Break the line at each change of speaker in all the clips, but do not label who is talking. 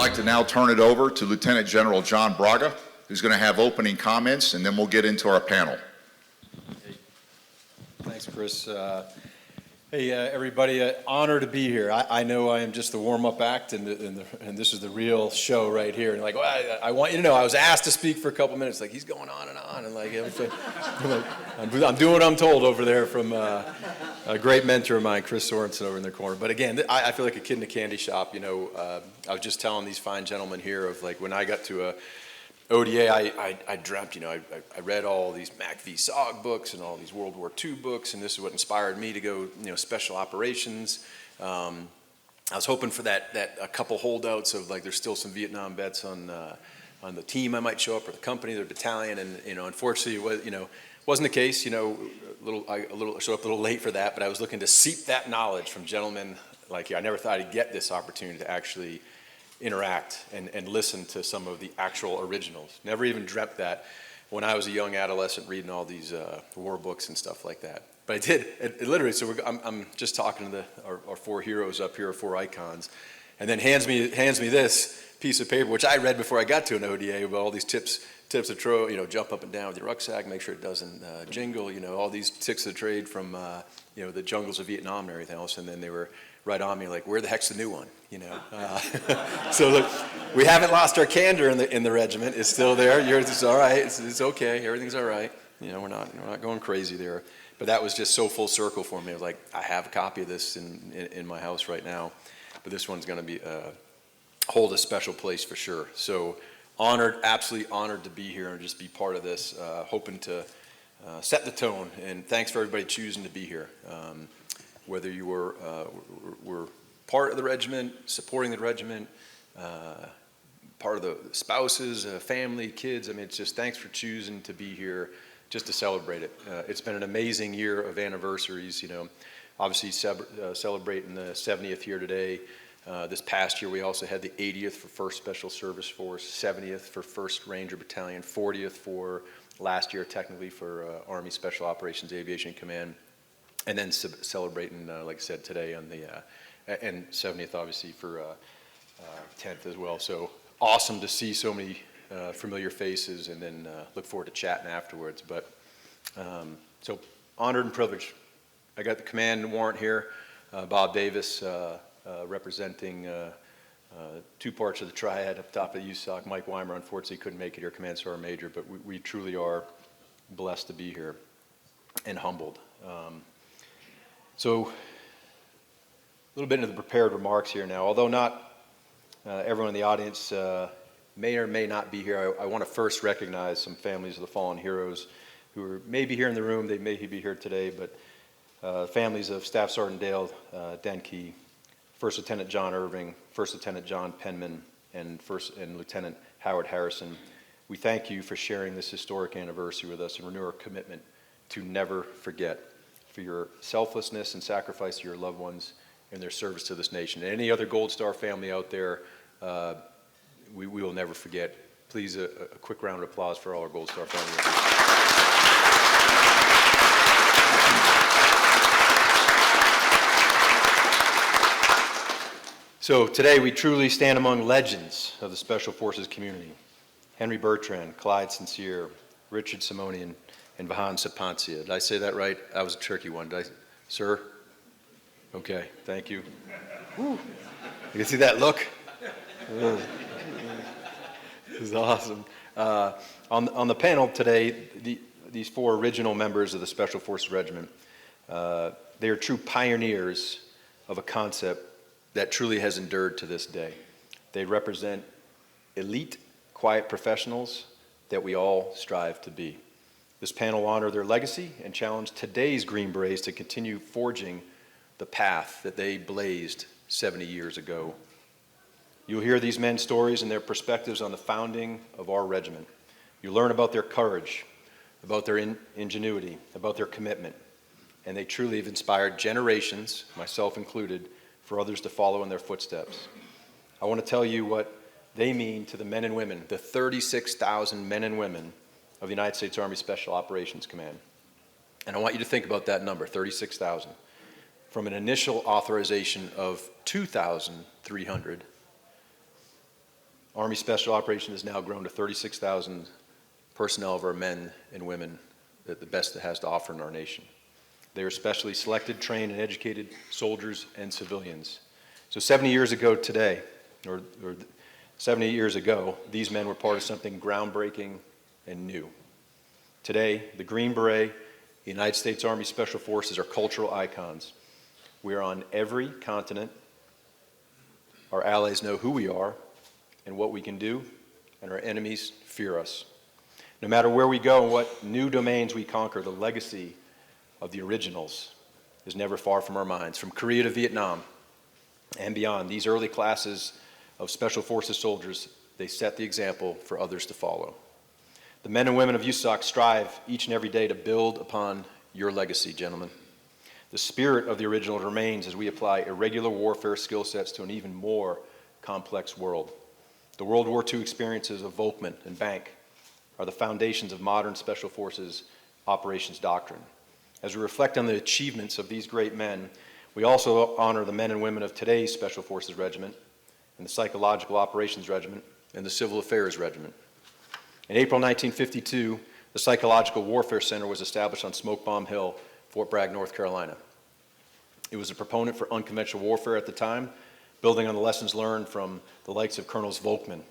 like to now turn it over to Lieutenant General Jon Braga, who's going to have opening comments, and then we'll get into our panel.
Hey. Thanks, Chris. Hey, everybody, honor to be here. I know I am just the warm-up act, and this is the real show right here. And like, well, I want you to know, I was asked to speak for a couple minutes. Like, he's going on, and like, I'm doing what I'm told over there from a great mentor of mine, Chris Sorensen, over in their corner. But again, I feel like a kid in a candy shop. You know, I was just telling these fine gentlemen here of like when I got to a ODA, I dreamt, you know, I read all these Mac v. SOG books and all these World War II books, and this is what inspired me to go, you know, special operations. I was hoping for that a couple holdouts of like there's still some Vietnam vets on the team I might show up, or the company, their battalion, and you know, unfortunately, it was, you know, wasn't the case. You know, I showed up a little late for that, but I was looking to seep that knowledge from gentlemen like you. I never thought I'd get this opportunity to actually interact and listen to some of the actual originals. Never even dreamt that when I was a young adolescent reading all these war books and stuff like that. But I did, it literally, so I'm just talking to our four heroes up here, our four icons, and then hands me this piece of paper, which I read before I got to an ODA, about all these tips to throw, you know, jump up and down with your rucksack, make sure it doesn't jingle, you know, all these tips of the trade from, you know, the jungles of Vietnam and everything else, and then they were right on me like, where the heck's the new one, you know? So look, we haven't lost our candor in the regiment. It's still there. It's all right. It's okay. Everything's all right. You know, we're not going crazy there. But that was just so full circle for me. I was like, I have a copy of this in my house right now, but this one's going to be hold a special place for sure. So honored, absolutely honored to be here and just be part of this. Hoping to set the tone. And thanks for everybody choosing to be here. Whether you were part of the regiment, supporting the regiment, part of the spouses, family, kids. I mean, it's just thanks for choosing to be here just to celebrate it. It's been an amazing year of anniversaries, you know, obviously celebrating the 70th year today. This past year, we also had the 80th for 1st Special Service Force, 70th for 1st Ranger Battalion, 40th for last year, technically, for Army Special Operations Aviation Command. And then celebrating, like I said, today on the, and 70th obviously for 10th as well. So awesome to see so many familiar faces, and then look forward to chatting afterwards. But so honored and privileged. I got the command warrant here. Bob Davis representing two parts of the triad up top of the USASOC. Mike Weimer unfortunately couldn't make it here, Command Sergeant Major, but we truly are blessed to be here and humbled. So a little bit into the prepared remarks here now. Although not everyone in the audience may or may not be here, I want to first recognize some families of the fallen heroes who may be here in the room, they may be here today, but families of Staff Sergeant Dale Denke, First Lieutenant John Irving, First Lieutenant John Penman, and Lieutenant Howard Harrison. We thank you for sharing this historic anniversary with us and renew our commitment to never forget, for your selflessness and sacrifice to your loved ones and their service to this nation. And any other Gold Star family out there, we will never forget. Please, a quick round of applause for all our Gold Star family. So today we truly stand among legends of the Special Forces community. Henry Bertrand, Clyde Sincere, Richard Simonian, and Vahan Sipantzi. Did I say that right? That was a tricky one. Did I, sir? Okay, thank you. Woo. You can see that look? This is awesome. On the panel today, these four original members of the Special Forces Regiment, they are true pioneers of a concept that truly has endured to this day. They represent elite, quiet professionals that we all strive to be. This panel will honor their legacy and challenge today's Green Berets to continue forging the path that they blazed 70 years ago. You'll hear these men's stories and their perspectives on the founding of our regiment. You'll learn about their courage, about their ingenuity, about their commitment, and they truly have inspired generations, myself included, for others to follow in their footsteps. I want to tell you what they mean to the men and women, the 36,000 men and women of the United States Army Special Operations Command. And I want you to think about that number, 36,000. From an initial authorization of 2,300 Army Special Operations has now grown to 36,000 personnel of our men and women, the best it has to offer in our nation. They are specially selected, trained, and educated soldiers and civilians. So 70 years ago today, or 70 years ago, these men were part of something groundbreaking and new. Today, the Green Beret, the United States Army Special Forces are cultural icons. We are on every continent. Our allies know who we are and what we can do, and our enemies fear us. No matter where we go and what new domains we conquer, the legacy of the originals is never far from our minds. From Korea to Vietnam and beyond, these early classes of Special Forces soldiers, they set the example for others to follow. The men and women of USASOC strive each and every day to build upon your legacy, gentlemen. The spirit of the original remains as we apply irregular warfare skill sets to an even more complex world. The World War II experiences of Volkmann and Bank are the foundations of modern Special Forces operations doctrine. As we reflect on the achievements of these great men, we also honor the men and women of today's Special Forces Regiment and the Psychological Operations Regiment and the Civil Affairs Regiment. In April 1952, the Psychological Warfare Center was established on Smoke Bomb Hill, Fort Bragg, North Carolina. It was a proponent for unconventional warfare at the time, building on the lessons learned from the likes of Colonels Volkmann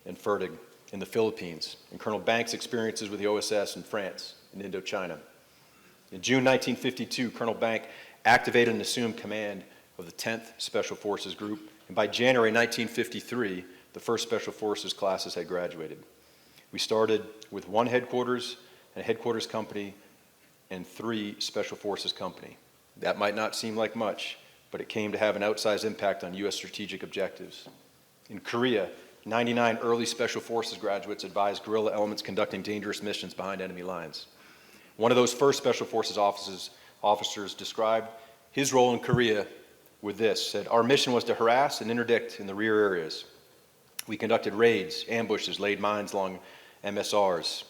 and Fertig in the Philippines, and Colonel Banks' experiences with the OSS in France and Indochina. In June 1952, Colonel Bank activated and assumed command of the 10th Special Forces Group, and by January 1953, the first Special Forces classes had graduated. We started with one headquarters and a headquarters company and 3 Special Forces company. That might not seem like much, but it came to have an outsized impact on U.S. strategic objectives. In Korea, 99 early Special Forces graduates advised guerrilla elements conducting dangerous missions behind enemy lines. One of those first Special Forces officers described his role in Korea with this, said, "Our mission was to harass and interdict in the rear areas. We conducted raids, ambushes, laid mines along MSRs."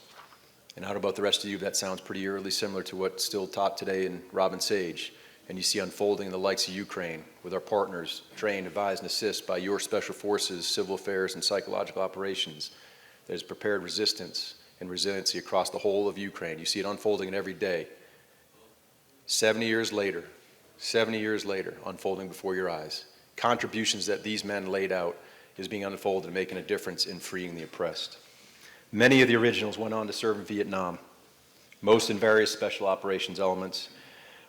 And I don't know about the rest of you, that sounds pretty eerily similar to what's still taught today in Robin Sage. And you see unfolding in the likes of Ukraine with our partners, trained, advised, and assist by your Special Forces, Civil Affairs, and Psychological Operations that has prepared resistance and resiliency across the whole of Ukraine. You see it unfolding in every day. 70 years later, unfolding before your eyes. Contributions that these men laid out is being unfolded and making a difference in freeing the oppressed. Many of the originals went on to serve in Vietnam, most in various special operations elements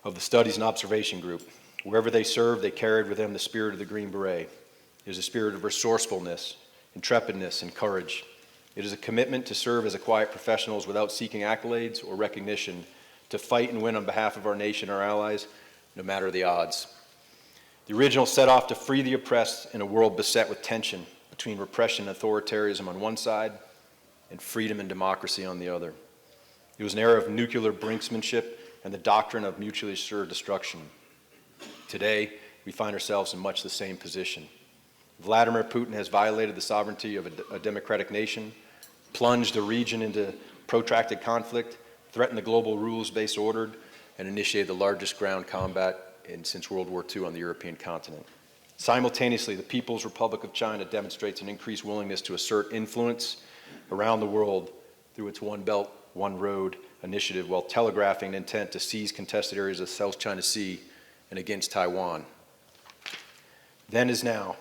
of the Studies and Observation Group. Wherever they served, they carried with them the spirit of the Green Beret. It is a spirit of resourcefulness, intrepidness, and courage. It is a commitment to serve as a quiet professionals without seeking accolades or recognition, to fight and win on behalf of our nation, our allies, no matter the odds. The originals set off to free the oppressed in a world beset with tension between repression and authoritarianism on one side and freedom and democracy on the other. It was an era of nuclear brinksmanship and the doctrine of mutually assured destruction. Today, we find ourselves in much the same position. Vladimir Putin has violated the sovereignty of a democratic nation, plunged a region into protracted conflict, threatened the global rules-based order, and initiated the largest ground combat since World War II on the European continent. Simultaneously, the People's Republic of China demonstrates an increased willingness to assert influence around the world through its One Belt, One Road initiative, while telegraphing an intent to seize contested areas of the South China Sea and against Taiwan. Then as now,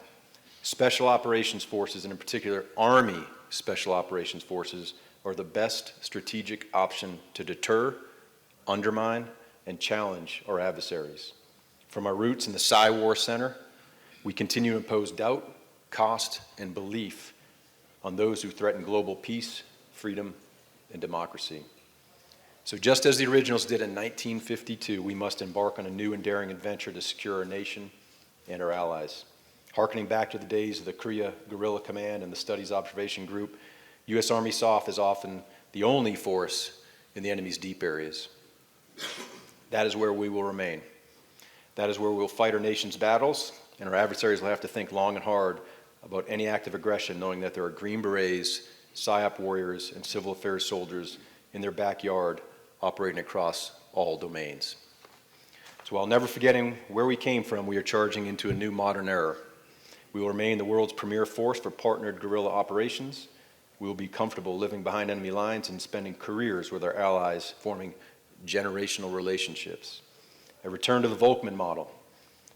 Special Operations Forces, and in particular Army Special Operations Forces, are the best strategic option to deter, undermine, and challenge our adversaries. From our roots in the Psy-War Center, we continue to impose doubt, cost, and belief on those who threaten global peace, freedom, and democracy. So just as the originals did in 1952, we must embark on a new and daring adventure to secure our nation and our allies. Harkening back to the days of the Korea Guerrilla Command and the Studies Observation Group, U.S. Army SOF is often the only force in the enemy's deep areas. That is where we will remain. That is where we will fight our nation's battles, and our adversaries will have to think long and hard about any act of aggression, knowing that there are Green Berets, PSYOP warriors, and civil affairs soldiers in their backyard operating across all domains. So while never forgetting where we came from, we are charging into a new modern era. We will remain the world's premier force for partnered guerrilla operations. We will be comfortable living behind enemy lines and spending careers with our allies, forming generational relationships. A return to the Volkmann model.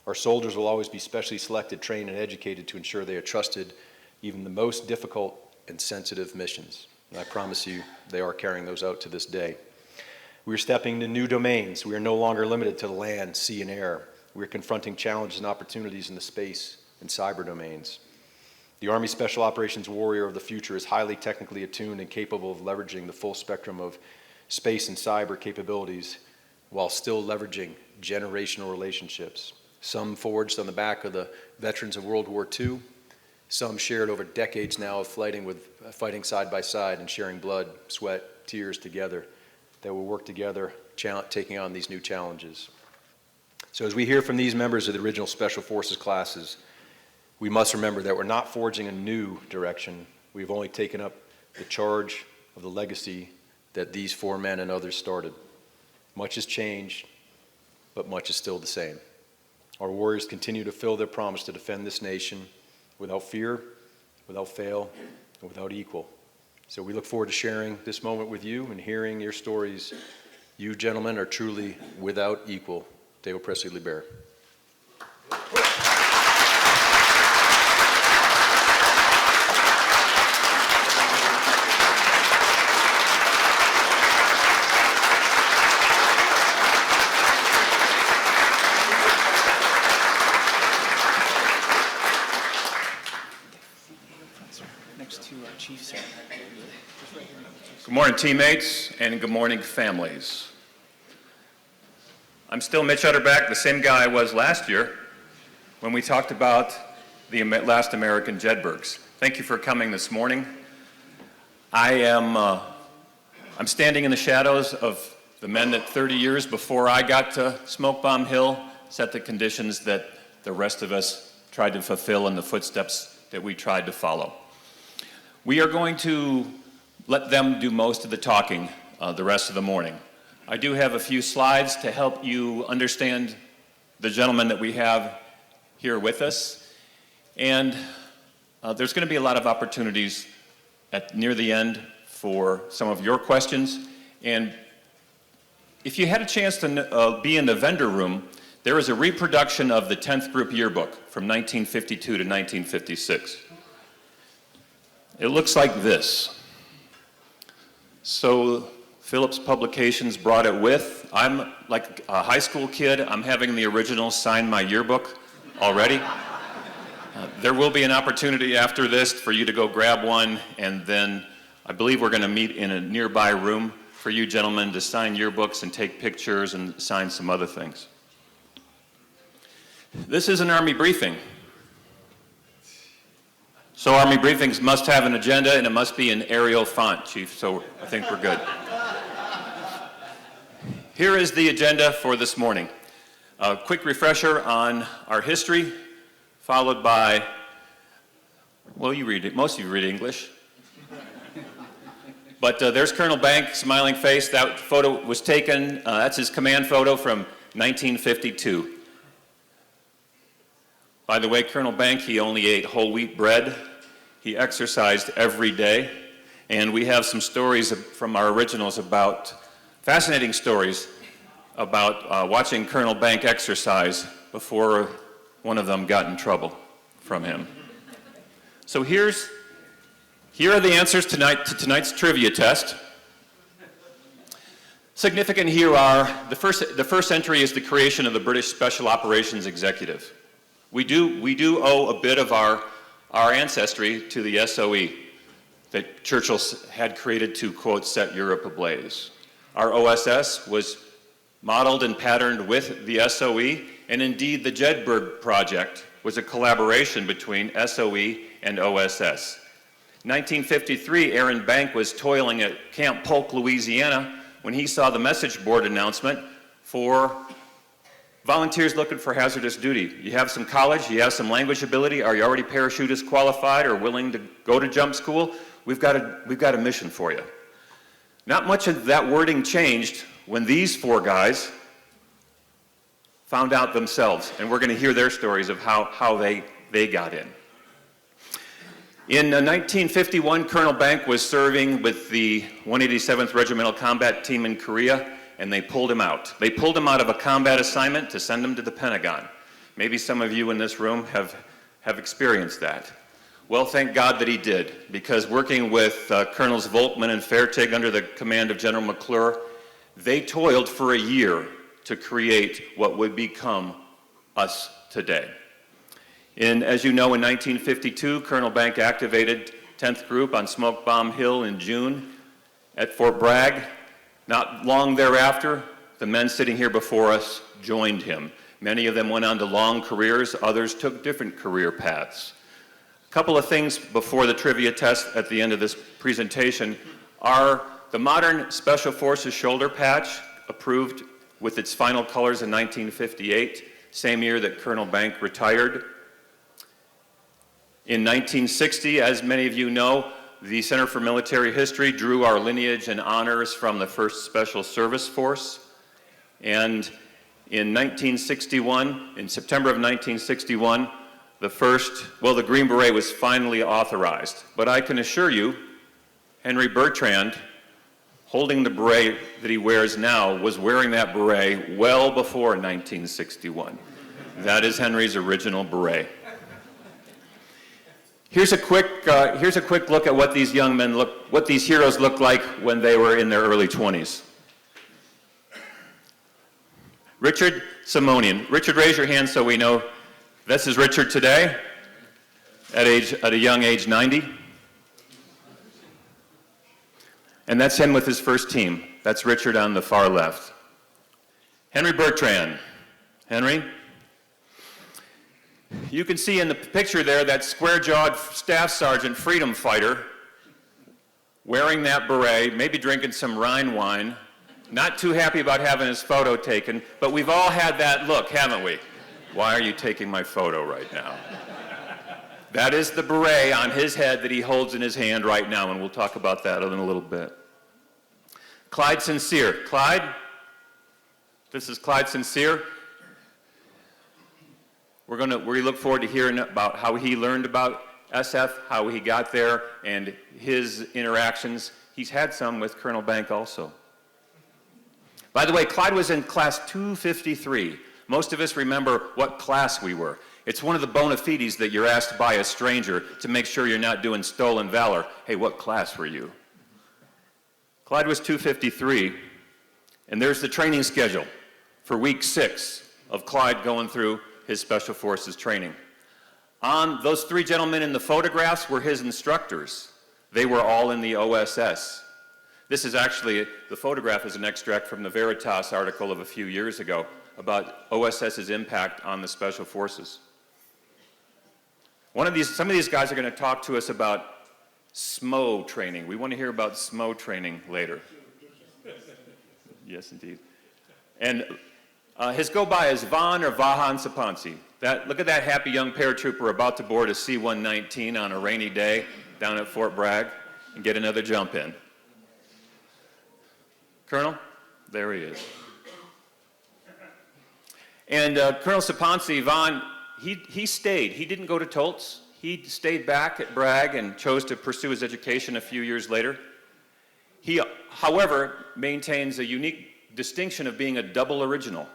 Our soldiers will always be specially selected, trained, and educated to ensure they are trusted even the most difficult and sensitive missions. And I promise you, they are carrying those out to this day. We are stepping into new domains. We are no longer limited to the land, sea, and air. We are confronting challenges and opportunities in the space and cyber domains. The Army Special Operations warrior of the future is highly technically attuned and capable of leveraging the full spectrum of space and cyber capabilities while still leveraging generational relationships. Some forged on the back of the veterans of World War II, some shared over decades now of fighting side by side and sharing blood, sweat, tears together, that will work together, taking on these new challenges. So as we hear from these members of the original Special Forces classes, we must remember that we're not forging a new direction. We've only taken up the charge of the legacy that these four men and others started. Much has changed, but much is still the same. Our warriors continue to fulfill their promise to defend this nation without fear, without fail, and without equal. So we look forward to sharing this moment with you and hearing your stories. You gentlemen are truly without equal. Deo Presi Liber.
Good morning, teammates, and good morning, families. I'm still Mitch Utterback, the same guy I was last year when we talked about the last American Jedburghs. Thank you for coming this morning. I'm standing in the shadows of the men that 30 years before I got to Smoke Bomb Hill set the conditions that the rest of us tried to fulfill in the footsteps that we tried to follow. We are going to let them do most of the talking the rest of the morning. I do have a few slides to help you understand the gentlemen that we have here with us. And there's going to be a lot of opportunities near the end for some of your questions. And if you had a chance to be in the vendor room, there is a reproduction of the 10th Group Yearbook from 1952 to 1956. It looks like this. So Phillips Publications brought it with. I'm like a high school kid. I'm having the original sign my yearbook already. There will be an opportunity after this for you to go grab one, and then I believe we're going to meet in a nearby room for you gentlemen to sign yearbooks and take pictures and sign some other things. This is an Army briefing. So Army briefings must have an agenda, and it must be in Arial font, Chief, so I think we're good. Here is the agenda for this morning. A quick refresher on our history, followed by, well, you read it, most of you read English. But there's Colonel Bank, smiling face. That photo was taken, that's his command photo from 1952. By the way, Colonel Bank, he only ate whole wheat bread. He exercised every day. And we have some stories from our originals about, fascinating stories about watching Colonel Bank exercise before one of them got in trouble from him. So here are the answers to tonight's trivia test. Significant here are, the first entry is the creation of the British Special Operations Executive. We do owe a bit of our ancestry to the SOE that Churchill had created to, quote, set Europe ablaze. Our OSS was modeled and patterned with the SOE, and indeed the Jedburgh Project was a collaboration between SOE and OSS. In 1953, Aaron Bank was toiling at Camp Polk, Louisiana, when he saw the message board announcement for volunteers looking for hazardous duty. You have some college, you have some language ability, are you already parachutist qualified or willing to go to jump school? We've got a mission for you. Not much of that wording changed when these four guys found out themselves, and we're going to hear their stories of how they got in. In 1951, Colonel Bank was serving with the 187th Regimental Combat Team in Korea, and they pulled him out. They pulled him out of a combat assignment to send him to the Pentagon. Maybe some of you in this room have experienced that. Well, thank God that he did, because working with Colonels Volkman and Fertig under the command of General McClure, they toiled for a year to create what would become us today. As you know, in 1952, Colonel Bank activated 10th Group on Smoke Bomb Hill in June at Fort Bragg. Not long thereafter, the men sitting here before us joined him. Many of them went on to long careers, others took different career paths. A couple of things before the trivia test at the end of this presentation are the modern Special Forces shoulder patch, approved with its final colors in 1958, same year that Colonel Bank retired. In 1960, as many of you know, the Center for Military History drew our lineage and honors from the 1st Special Service Force. And in 1961, in September of 1961, the Green Beret was finally authorized. But I can assure you, Henry Bertrand, holding the beret that he wears now, was wearing that beret well before 1961. That is Henry's original beret. Here's a quick look at what these young men what these heroes looked like when they were in their early 20s. Richard Simonian. Richard, raise your hand so we know. This is Richard today, at a young age 90. And that's him with his first team. That's Richard on the far left. Henry Bertrand. Henry? You can see in the picture there that square-jawed staff sergeant freedom fighter wearing that beret, maybe drinking some Rhine wine, not too happy about having his photo taken, but we've all had that look, haven't we? Why are you taking my photo right now? That is the beret on his head that he holds in his hand right now, and we'll talk about that in a little bit. Clyde Sincere. Clyde? This is Clyde Sincere. We look forward to hearing about how he learned about SF, how he got there, and his interactions. He's had some with Colonel Bank also. By the way, Clyde was in class 253. Most of us remember what class we were. It's one of the bona fides that you're asked by a stranger to make sure you're not doing stolen valor. Hey, what class were you? Clyde was 253, and there's the training schedule for week 6 of Clyde going through his Special Forces training. Those 3 gentlemen in the photographs were his instructors. They were all in the OSS. This is actually, the photograph is an extract from the Veritas article of a few years ago about OSS's impact on the Special Forces. Some of these guys are going to talk to us about SMO training. We want to hear about SMO training later. Yes, indeed. And his go-by is Vahan or Vahan Sipantzi. Look at that happy young paratrooper about to board a C-119 on a rainy day down at Fort Bragg and get another jump in. Colonel, there he is. And Colonel Sipantzi, Vahan, he stayed. He didn't go to Toltz. He stayed back at Bragg and chose to pursue his education a few years later. He, however, maintains a unique distinction of being a double original.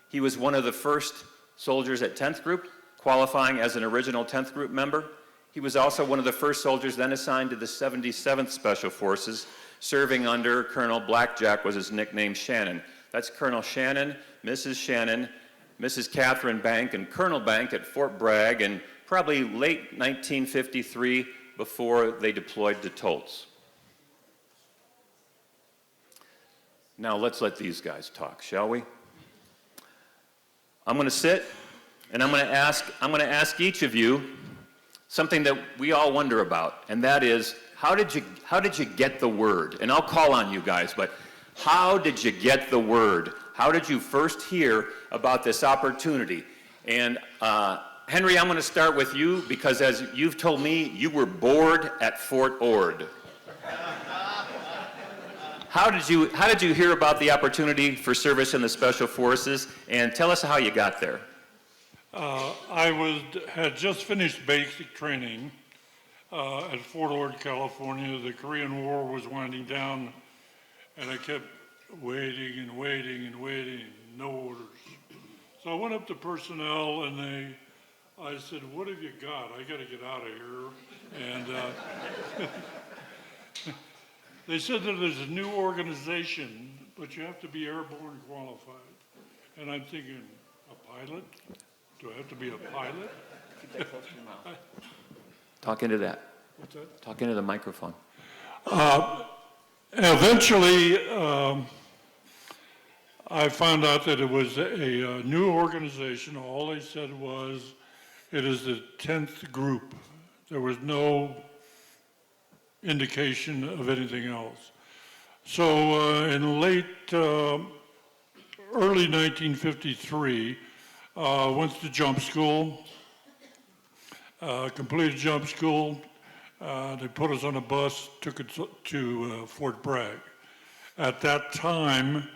He was one of the first soldiers at 10th Group, qualifying as an original 10th Group member. He was also one of the first soldiers then assigned to the 77th Special Forces, serving under Colonel Blackjack was his nickname, Shannon. That's Colonel Shannon, Mrs. Catherine Bank, and Colonel Bank at Fort Bragg in probably late 1953 before they deployed to Toltz. Now let's let these guys talk, shall we? I'm going to sit and I'm going to ask each of you something that we all wonder about, and that is, how did you get the word? And I'll call on you guys, but how did you get the word? How did you first hear about this opportunity? And Henry, I'm going to start with you because, as you've told me, you were bored at Fort Ord. How did you hear about the opportunity for service in the Special Forces? And tell us how you got there.
I had just finished basic training, at Fort Ord, California. The Korean War was winding down, and I kept waiting and waiting and waiting, no orders. So I went up to personnel, and I said, "What have you got? I got to get out of here." And they said that there's a new organization, but you have to be airborne qualified. And I'm thinking, a pilot? Do I have to be a pilot?
Keep that close to your mouth. Talk into that.
What's that?
Talk into the microphone.
Eventually, I found out that it was a new organization. All they said was, it is the 10th group. There was no indication of anything else. So in early 1953, went to jump school, completed jump school. They put us on a bus, took it to Fort Bragg. At that time,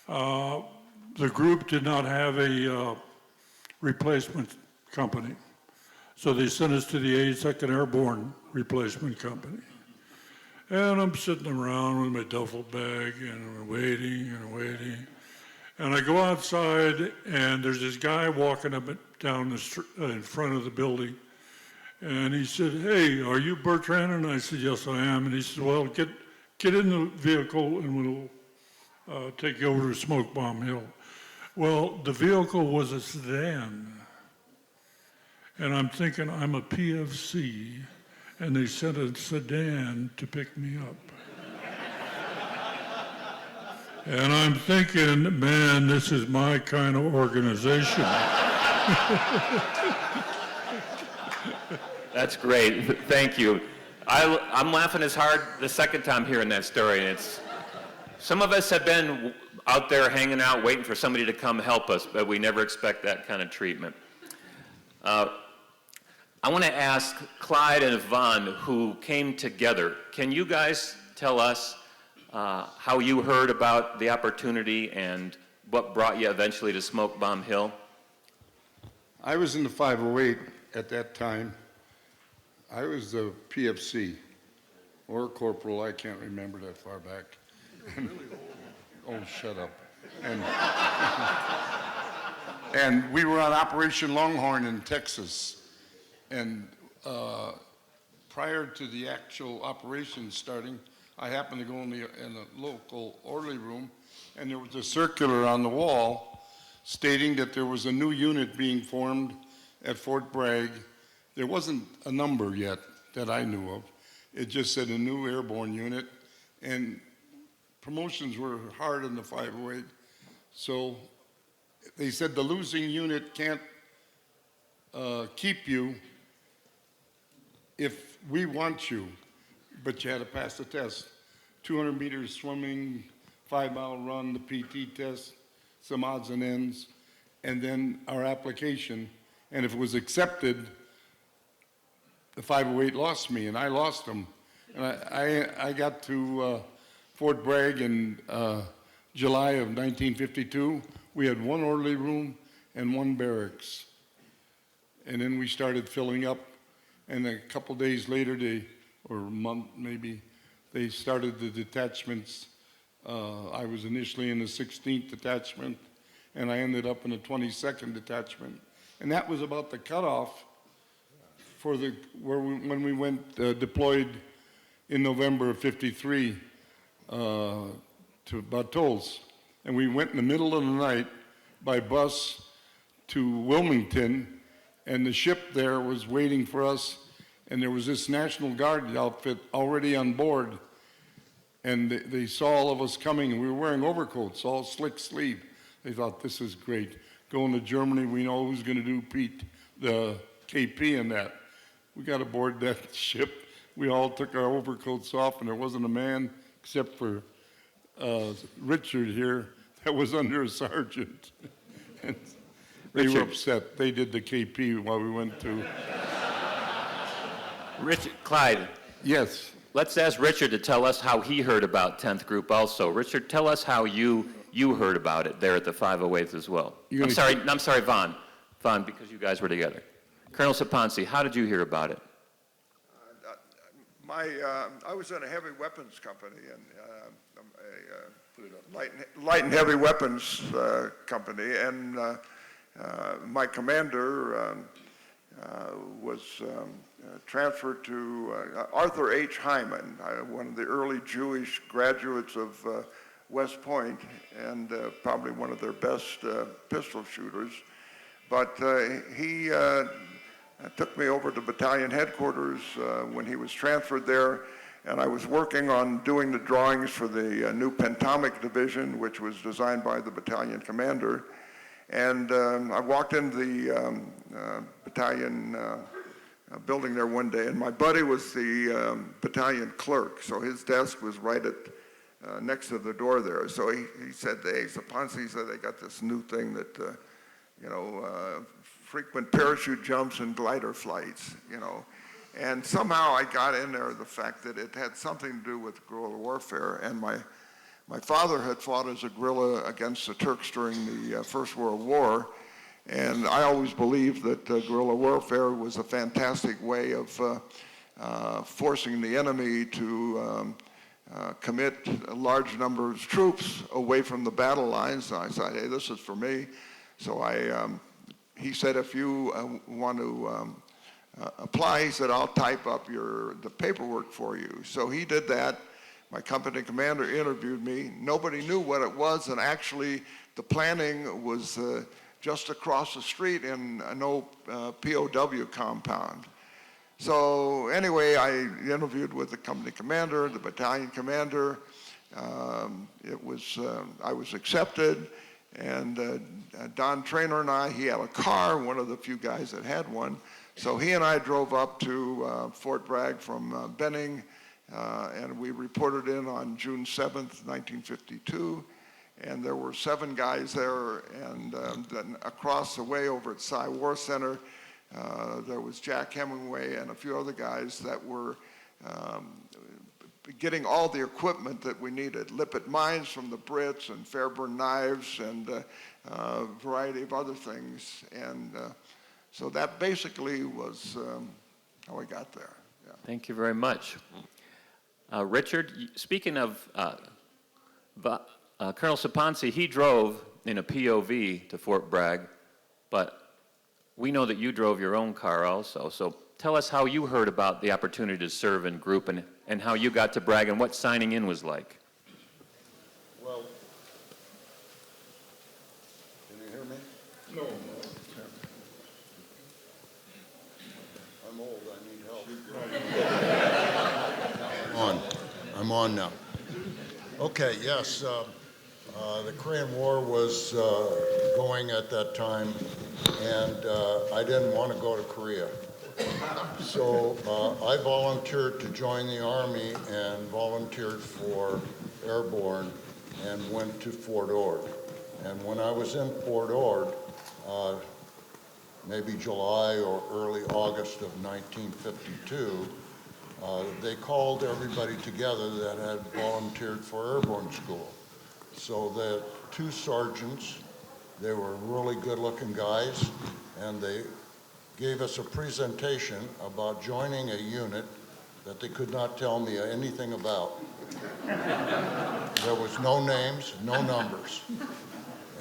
the group did not have a replacement company. So they sent us to the 82nd Airborne Replacement Company. And I'm sitting around with my duffel bag and waiting and waiting. And I go outside, and there's this guy walking up and down the street in front of the building. And he said, "Hey, are you Bertrand?" And I said, "Yes, I am." And he said, "Well, get in the vehicle, and we'll take you over to Smoke Bomb Hill." Well, the vehicle was a sedan. And I'm thinking, I'm a PFC, and they sent a sedan to pick me up. And I'm thinking, man, this is my kind of organization.
That's great. Thank you. I'm laughing as hard the second time hearing that story. Some of us have been out there hanging out, waiting for somebody to come help us, but we never expect that kind of treatment. I want to ask Clyde and Vahan, who came together. Can you guys tell us how you heard about the opportunity and what brought you eventually to Smoke Bomb Hill?
I was in the 508 at that time. I was the PFC or corporal. I can't remember that far back. Oh, shut up. And we were on Operation Longhorn in Texas. And prior to the actual operation starting, I happened to go in the local orderly room, and there was a circular on the wall stating that there was a new unit being formed at Fort Bragg. There wasn't a number yet that I knew of. It just said a new airborne unit, and promotions were hard in the 508. So they said the losing unit can't keep you if we want you, but you had to pass the test. 200 meters swimming, 5-mile run, the PT test, some odds and ends, and then our application. And if it was accepted, the 508 lost me, and I lost them. And I got to Fort Bragg in July of 1952. We had one orderly room and one barracks. And then we started filling up. And a couple days later, or a month maybe, they started the detachments. I was initially in the 16th detachment, and I ended up in the 22nd detachment. And that was about the cutoff for when we went deployed in November of '53 to Batoles. And we went in the middle of the night by bus to Wilmington, and the ship there was waiting for us, and there was this National Guard outfit already on board, and they saw all of us coming, and we were wearing overcoats, all slick sleeve. They thought, this is great. Going to Germany, we know who's going to do the KP in that. We got aboard that ship. We all took our overcoats off, and there wasn't a man except for Richard here that was under a sergeant. And they were upset. They did the KP while we went to...
Richard, Clyde.
Yes.
Let's ask Richard to tell us how he heard about 10th Group also. Richard, tell us how you heard about it there at the 508th as well. I'm sorry, Vahan. Vahan, because you guys were together. Colonel Sipantzi, how did you hear about it?
I was in a heavy weapons company, and light and heavy weapons company, and my commander was transferred to Arthur H. Hyman, one of the early Jewish graduates of West Point, and probably one of their best pistol shooters. But he took me over to battalion headquarters when he was transferred there, and I was working on doing the drawings for the new Pentomic Division, which was designed by the battalion commander. And I walked into the battalion building there one day, and my buddy was the battalion clerk, so his desk was right at next to the door there. So he said, hey, Sipantzi, he said, they got this new thing that, frequent parachute jumps and glider flights, And somehow I got in there the fact that it had something to do with guerrilla warfare, and my father had fought as a guerrilla against the Turks during the First World War, and I always believed that guerrilla warfare was a fantastic way of forcing the enemy to commit a large number of troops away from the battle lines. And I said, hey, this is for me. So he said, if you want to apply, he said, I'll type up the paperwork for you. So he did that. My company commander interviewed me. Nobody knew what it was, and actually the planning was just across the street in an old POW compound. So anyway, I interviewed with the company commander, the battalion commander. I was accepted, and Don Traynor and I, he had a car, one of the few guys that had one. So he and I drove up to Fort Bragg from Benning, and we reported in on June 7th, 1952. And there were 7 guys there, and then across the way over at Cy War Center, there was Jack Hemingway and a few other guys that were getting all the equipment that we needed. Lippet mines from the Brits, and Fairburn knives, and a variety of other things. And so that basically was how I got there. Yeah.
Thank you very much. Richard, speaking of Colonel Sipantzi, he drove in a POV to Fort Bragg, but we know that you drove your own car also. So tell us how you heard about the opportunity to serve in group, and how you got to Bragg, and what signing in was like.
Well, can you hear me?
No.
I'm old, I need help. I'm on now. Okay, yes, the Korean War was going at that time, and I didn't want to go to Korea. So I volunteered to join the Army and volunteered for Airborne and went to Fort Ord. And when I was in Fort Ord, maybe July or early August of 1952, they called everybody together that had volunteered for Airborne School. So the 2 sergeants, they were really good-looking guys, and they gave us a presentation about joining a unit that they could not tell me anything about. There was no names, no numbers.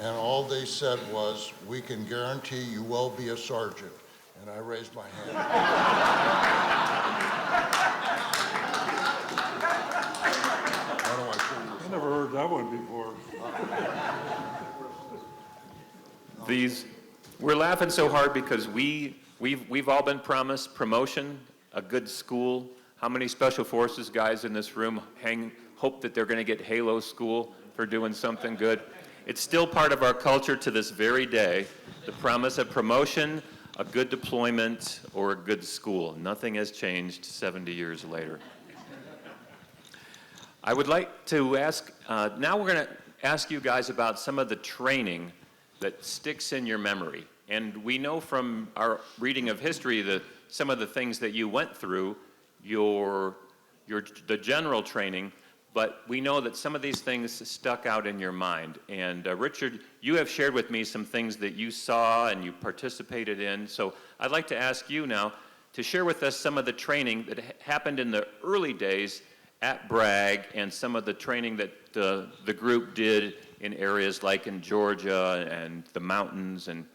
And all they said was, we can guarantee you will be a sergeant. And I raised my hand. How do I pull this?
I never heard that one before.
We're laughing so hard because we've all been promised promotion, a good school. How many Special Forces guys in this room hope that they're going to get Halo School for doing something good? It's still part of our culture to this very day, the promise of promotion, a good deployment, or a good school. Nothing has changed 70 years later. I would like to ask, now we're going to ask you guys about some of the training that sticks in your memory. And we know from our reading of history that some of the things that you went through, the general training, but we know that some of these things stuck out in your mind. And Richard, you have shared with me some things that you saw and you participated in. So I'd like to ask you now, to share with us some of the training that happened in the early days at Bragg and some of the training that the group did in areas like in Georgia and the mountains. And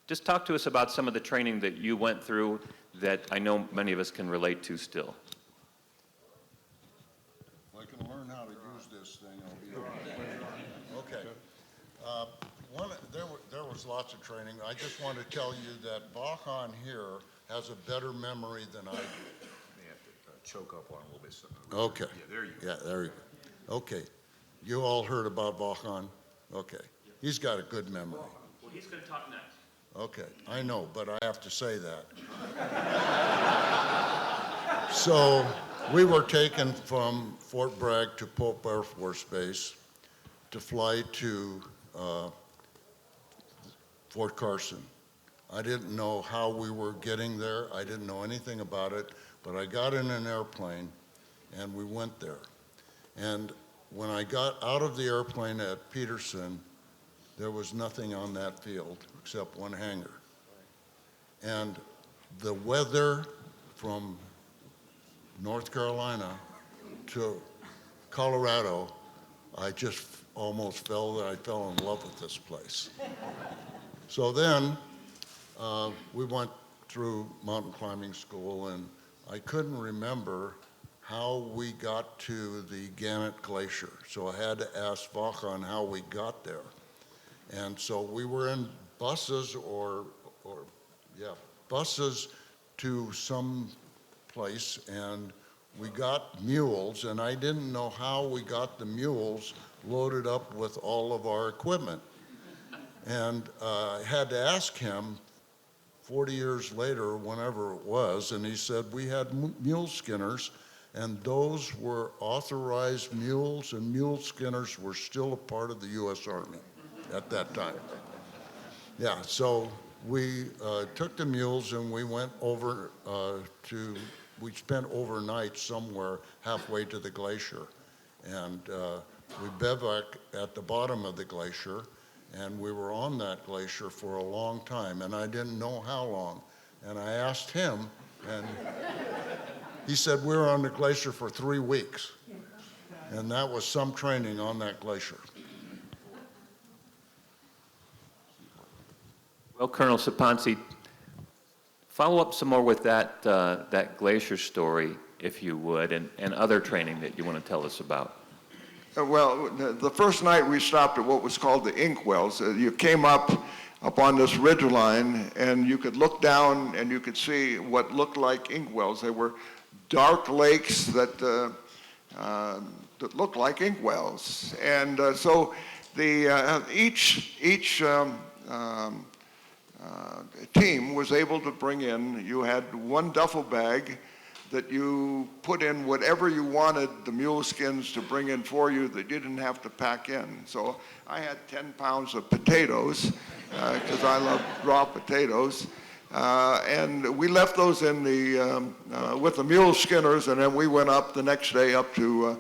just talk to us about some of the training that you went through that I know many of us can relate to still.
If I can learn how to use this thing, I'll be all right. Okay. There was lots of training. I just want to tell you that Vahan here has a better memory than I do.
May have to choke up on a little bit.
Okay.
Yeah, there you go.
Yeah, there you go. Okay. You all heard about Vahan? Okay. He's got a good memory.
Well, he's going to talk next.
Okay, I know, but I have to say that. So we were taken from Fort Bragg to Pope Air Force Base to fly to Fort Carson. I didn't know how we were getting there. I didn't know anything about it, but I got in an airplane and we went there. And when I got out of the airplane at Peterson, there was nothing on that field except one hangar. And the weather from North Carolina to Colorado, I just almost I fell in love with this place. So then we went through mountain climbing school, and I couldn't remember how we got to the Gannett Glacier. So I had to ask Vahan how we got there. And so we were in buses buses to some place, and we got mules, and I didn't know how we got the mules loaded up with all of our equipment. And I had to ask him 40 years later, whenever it was, and he said we had mule skinners, and those were authorized mules, and mule skinners were still a part of the U.S. Army at that time. Yeah, so we took the mules and we went over we spent overnight somewhere halfway to the glacier. And we bivouacked at the bottom of the glacier, and we were on that glacier for a long time, and I didn't know how long. And I asked him, and he said we were on the glacier for 3 weeks. And that was some training on that glacier.
Well, Colonel Sipantzi, follow up some more with that, that glacier story, if you would, and other training that you want to tell us about.
Well, the first night we stopped at what was called the inkwells. You came up on this ridgeline, and you could look down and you could see what looked like inkwells. They were dark lakes that looked like inkwells. And so each team was able to bring in, you had one duffel bag that you put in whatever you wanted the mule skins to bring in for you that you didn't have to pack in. So I had 10 pounds of potatoes, because I love raw potatoes. And we left those in with the mule skinners, and then we went up the next day up to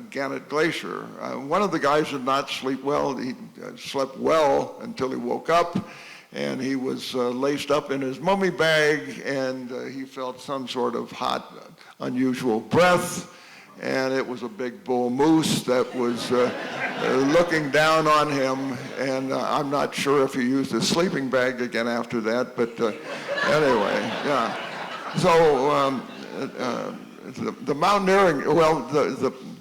Gannett Glacier. One of the guys did not sleep well. He slept well until he woke up, and he was laced up in his mummy bag, and he felt some sort of hot, unusual breath, and it was a big bull moose that was looking down on him, and I'm not sure if he used his sleeping bag again after that, but anyway, yeah. So the mountaineering, well,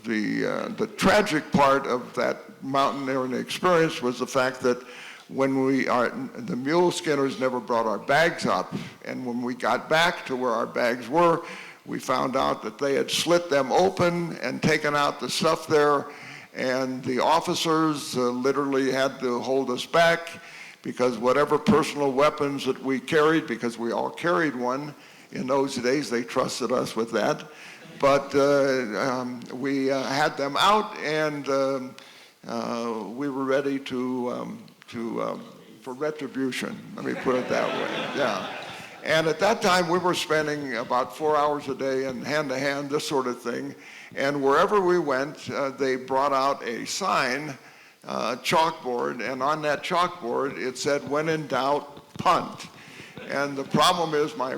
the tragic part of that mountaineering experience was the fact that when the mule skinners never brought our bags up, and when we got back to where our bags were, we found out that they had slit them open and taken out the stuff there, and the officers literally had to hold us back because whatever personal weapons that we carried, because we all carried one in those days, they trusted us with that, but we had them out, and we were ready for retribution, let me put it that way, yeah. And at that time, we were spending about 4 hours a day in hand-to-hand, this sort of thing. And wherever we went, they brought out a sign, chalkboard, and on that chalkboard, it said, when in doubt, punt. And the problem is my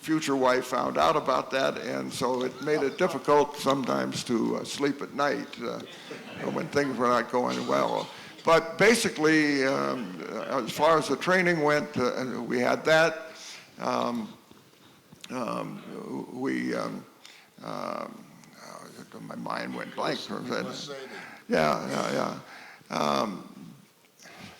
future wife found out about that, and so it made it difficult sometimes to sleep at night when things were not going well. But basically, as far as the training went, we had that. My mind went blank for a minute. Yeah.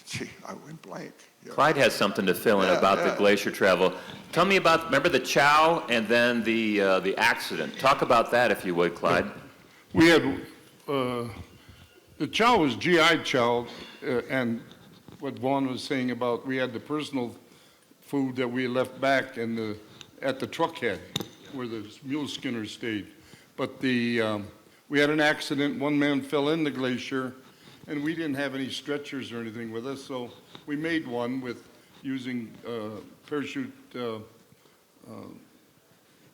Gee, I went blank. Yeah.
Clyde has something to fill in about the glacier travel. Tell me about, remember the chow and then the accident. Talk about that if you would, Clyde.
We had, the chow was GI chow, and what Vaughn was saying about, we had the personal food that we left back at the truck head where the mule skinners stayed. But we had an accident, one man fell in the glacier, and we didn't have any stretchers or anything with us, so we made one with using parachute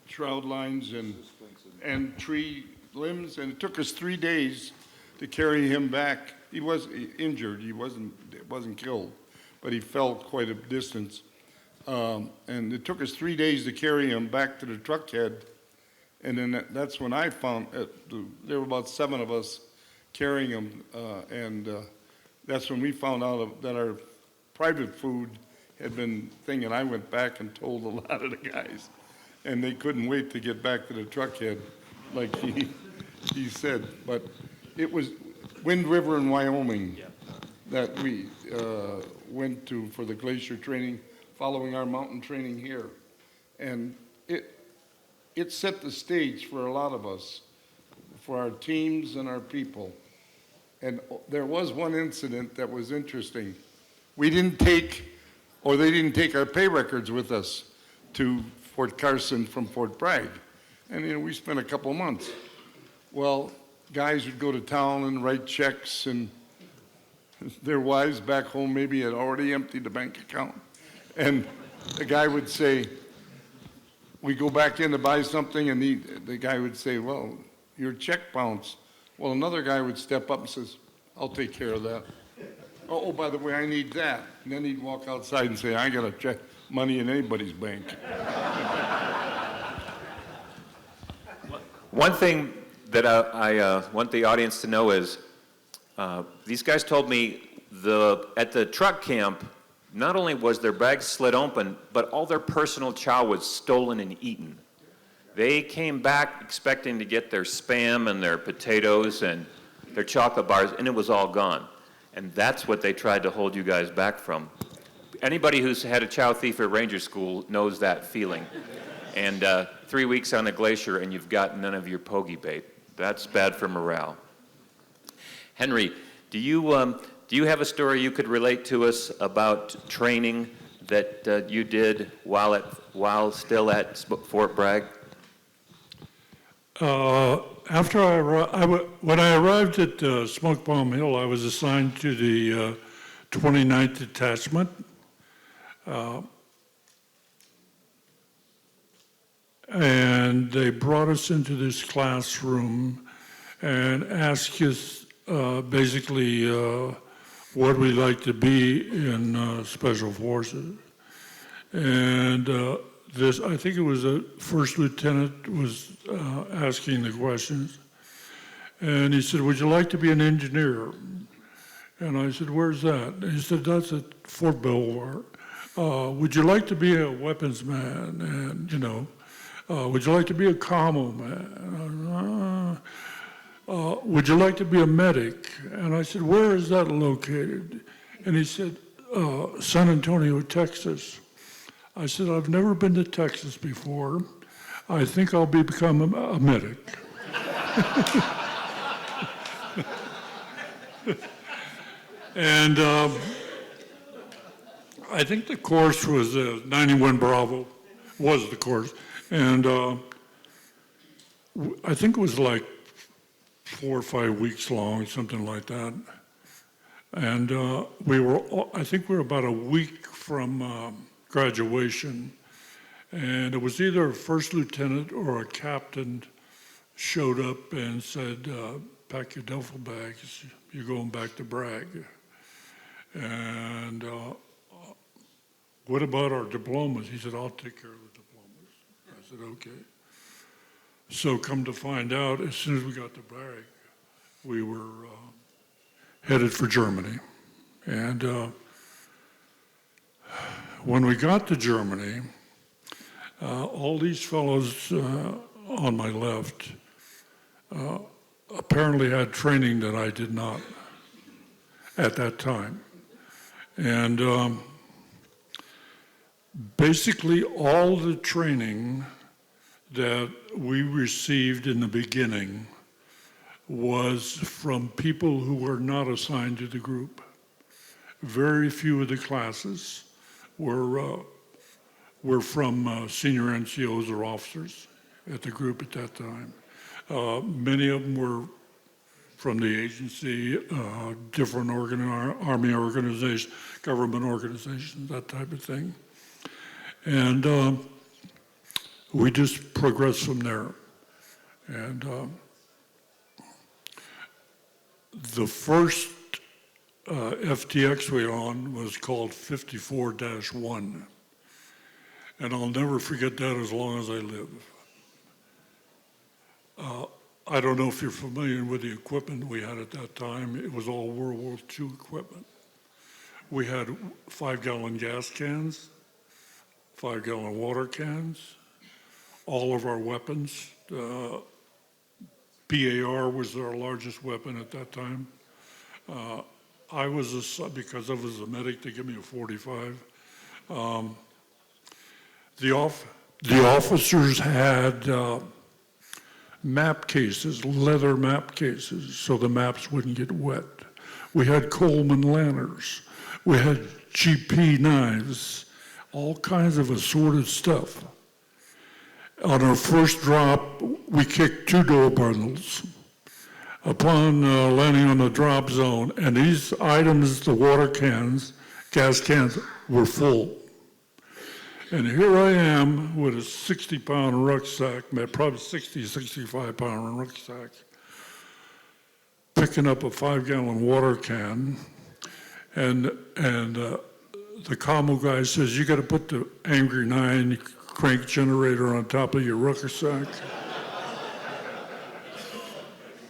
shroud lines and tree limbs, and it took us 3 days to carry him back. He was injured, he wasn't killed, but he fell quite a distance. And it took us 3 days to carry him back to the truck head, and then that's when I found, there were about 7 of us carrying him, and that's when we found out that our private food had been thing, and I went back and told a lot of the guys, and they couldn't wait to get back to the truck head, like he said. But it was Wind River in Wyoming that we went to for the glacier training, following our mountain training here, and it set the stage for a lot of us, for our teams and our people. And there was one incident that was interesting. We didn't take, or they didn't take our pay records with us to Fort Carson from Fort Bragg. And we spent a couple of months. Well, guys would go to town and write checks, and their wives back home maybe had already emptied the bank account. And the guy would say, we go back in to buy something, and the guy would say, well, your check bounced. Well, another guy would step up and says, I'll take care of that. Oh, by the way, I need that. And then he'd walk outside and say, I got to check money in anybody's bank.
One thing that I want the audience to know is, these guys told me at the truck camp, not only was their bags slit open, but all their personal chow was stolen and eaten. They came back expecting to get their Spam and their potatoes and their chocolate bars, and it was all gone. And that's what they tried to hold you guys back from. Anybody who's had a chow thief at Ranger School knows that feeling. And 3 weeks on a glacier and you've got none of your pogey bait. That's bad for morale. Henry, do you have a story you could relate to us about training that you did while still at Fort Bragg?
When I arrived at Smoke Bomb Hill, I was assigned to the 29th Detachment. And they brought us into this classroom and asked us basically what we'd like to be in Special Forces. And I think it was a first lieutenant was asking the questions. And he said, would you like to be an engineer? And I said, where's that? And he said, that's at Fort Belvoir. Would you like to be a weapons man? And, would you like to be a commo man? Would you like to be a medic? And I said, where is that located? And he said, San Antonio, Texas. I said, I've never been to Texas before. I think I'll become a medic. And I think the course was 91 Bravo, was the course. And I think it was like 4 or 5 weeks long, something like that. And I think we were about a week from graduation. And it was either a first lieutenant or a captain showed up and said, pack your duffel bags, you're going back to Bragg. And what about our diplomas? He said, I'll take care of the diplomas. said, okay. So come to find out, as soon as we got the bag, we were headed for Germany. And when we got to Germany, all these fellows on my left apparently had training that I did not at that time. And basically all the training that we received in the beginning was from people who were not assigned to the group. Very few of the classes were from senior NCOs or officers at the group at that time. Many of them were from the agency, different Army organizations, government organizations, that type of thing. And we just progressed from there. And the first FTX we were on was called 54-1. And I'll never forget that as long as I live. I don't know if you're familiar with the equipment we had at that time. It was all World War II equipment. We had 5-gallon gas cans, 5-gallon water cans, all of our weapons. BAR was our largest weapon at that time. I was, because I was a medic, they gave me a 45. The officers had map cases, leather map cases, so the maps wouldn't get wet. We had Coleman lanterns. We had GP knives, all kinds of assorted stuff. On our first drop, we kicked 2 door bundles. Upon landing on the drop zone, and these items, the water cans, gas cans, were full. And here I am with a 60-pound rucksack, probably 60, 65-pound rucksack, picking up a 5-gallon water can, and the commo guy says, you got to put the Angry 9 crank generator on top of your rucksack.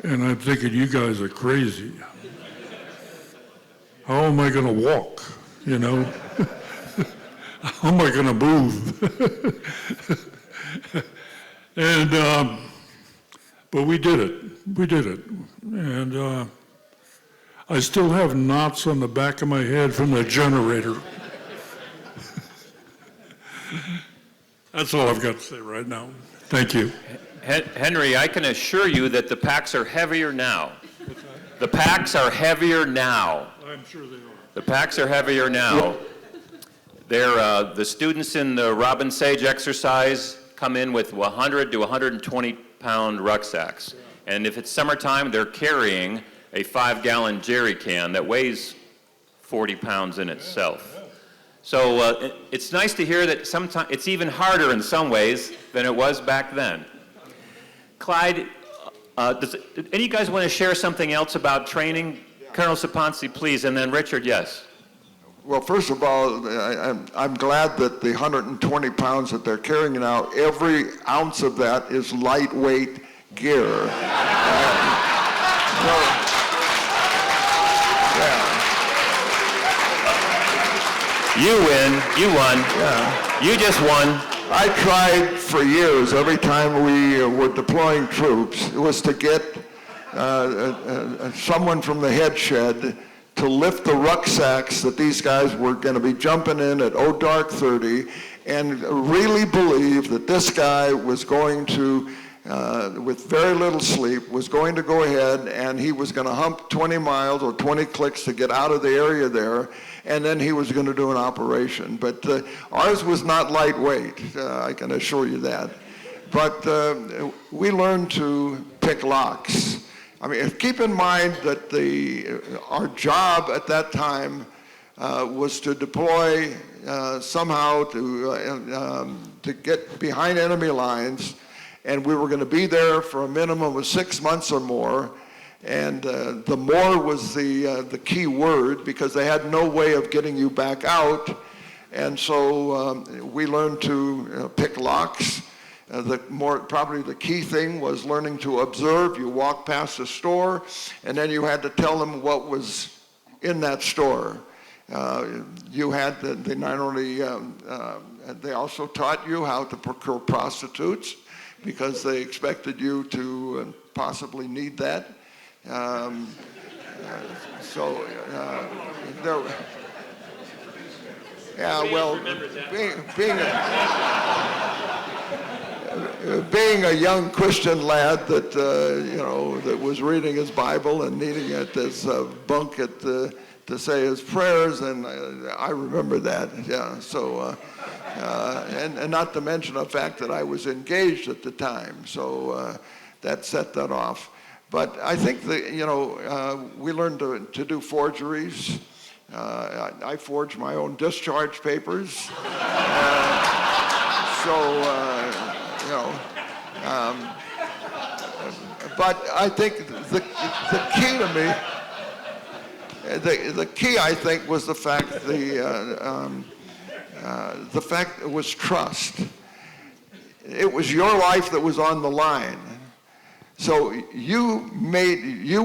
And I'm thinking, you guys are crazy. How am I going to walk, you know? How am I going to move? And, but we did it. We did it. And I still have knots on the back of my head from the generator. That's all I've got to say right now. Thank you.
Henry, I can assure you that the packs are heavier now. The packs are heavier now.
I'm sure they are.
The packs are heavier now. They're, the students in the Robin Sage exercise come in with 100 to 120-pound rucksacks. And if it's summertime, they're carrying a 5-gallon jerry can that weighs 40 pounds in itself. So it's nice to hear that sometimes it's even harder in some ways than it was back then. Clyde, does any of you guys want to share something else about training? Colonel Sipantzi, please, and then Richard, yes.
Well, first of all, I'm glad that the 120 pounds that they're carrying now, every ounce of that is lightweight gear.
You win, you won.
Yeah.
You just won.
I tried for years, every time we were deploying troops, it was to get someone from the head shed to lift the rucksacks that these guys were going to be jumping in at dark 30 and really believe that this guy was going to, with very little sleep, was going to go ahead and he was going to hump 20 miles or 20 clicks to get out of the area there, and then he was going to do an operation. But ours was not lightweight, I can assure you that. But we learned to pick locks. I mean, keep in mind that our job at that time was to deploy somehow to get behind enemy lines, and we were going to be there for a minimum of 6 months or more. And the more was the key word, because they had no way of getting you back out. And so we learned to pick locks. Probably the key thing was learning to observe. You walk past a store, and then you had to tell them what was in that store. You had they not only they also taught you how to procure prostitutes, because they expected you to possibly need that. There. Yeah, well, being a young Christian lad that that was reading his Bible and needing it as a bunk to say his prayers, and I remember that. Yeah. So, and not to mention the fact that I was engaged at the time, so that set that off. But I think that we learned to do forgeries. I forged my own discharge papers. But I think the key to me, the key I think was the fact it was trust. It was your life that was on the line. So you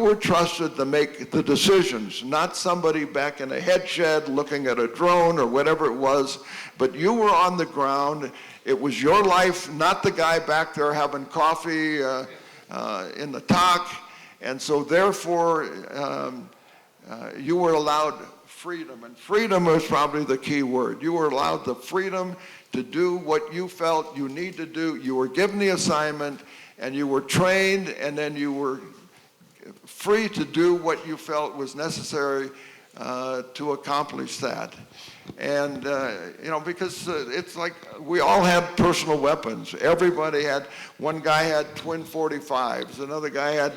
were trusted to make the decisions, not somebody back in a head shed looking at a drone or whatever it was, but you were on the ground. It was your life, not the guy back there having coffee in the talk. And so therefore, you were allowed freedom, and freedom was probably the key word. You were allowed the freedom to do what you felt you need to do. You were given the assignment, and you were trained, and then you were free to do what you felt was necessary to accomplish that. And, because it's like we all had personal weapons. Everybody had, one guy had twin .45s, another guy had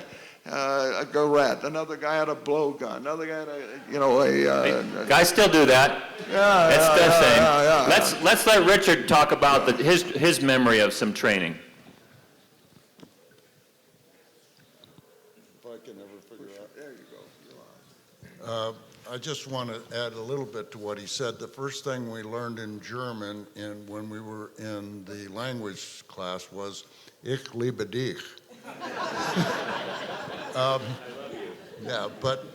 a garrote, another guy had a blowgun, another guy had
Guys still do that.
Yeah,
It's the same.
yeah.
Let's let Richard talk about his memory of some training.
If I can ever figure out. There you go. I just want to add a little bit to what he said. The first thing we learned in German when we were in the language class was Ich liebe dich. Yeah, but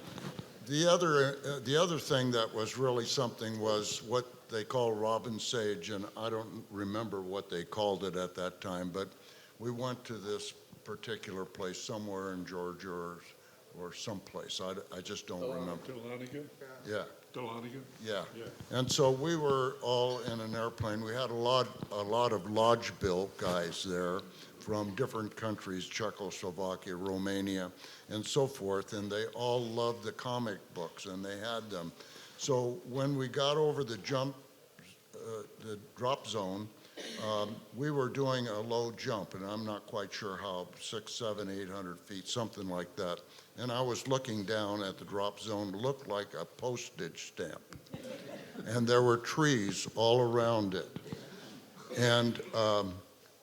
the other thing that was really something was what they call Robin Sage, and I don't remember what they called it at that time, but we went to this particular place somewhere in Georgia or someplace. I just don't remember.
Dahlonega?
Yeah.
Dahlonega?
Yeah. And so we were all in an airplane. We had a lot of lodge bill guys there from different countries, Czechoslovakia, Romania, and so forth, and they all loved the comic books, and they had them. So when we got over the drop zone, we were doing a low jump, and I'm not quite sure how, 600, 700, 800 feet, something like that. And I was looking down at the drop zone, looked like a postage stamp. And there were trees all around it. And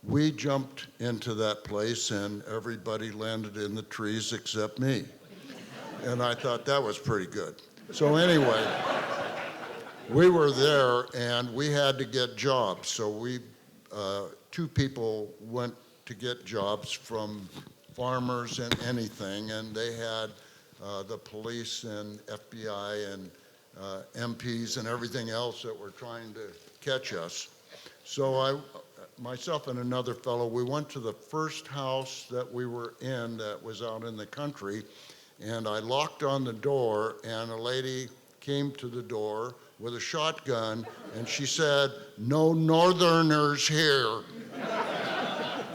we jumped into that place, and everybody landed in the trees except me. And I thought that was pretty good. So anyway, we were there, and we had to get jobs. So we, two people went to get jobs from farmers and anything, and they had the police and FBI and MPs and everything else that were trying to catch us. So myself and another fellow, we went to the first house that we were in that was out in the country, and I locked on the door, and a lady came to the door with a shotgun, and she said, "No Northerners here."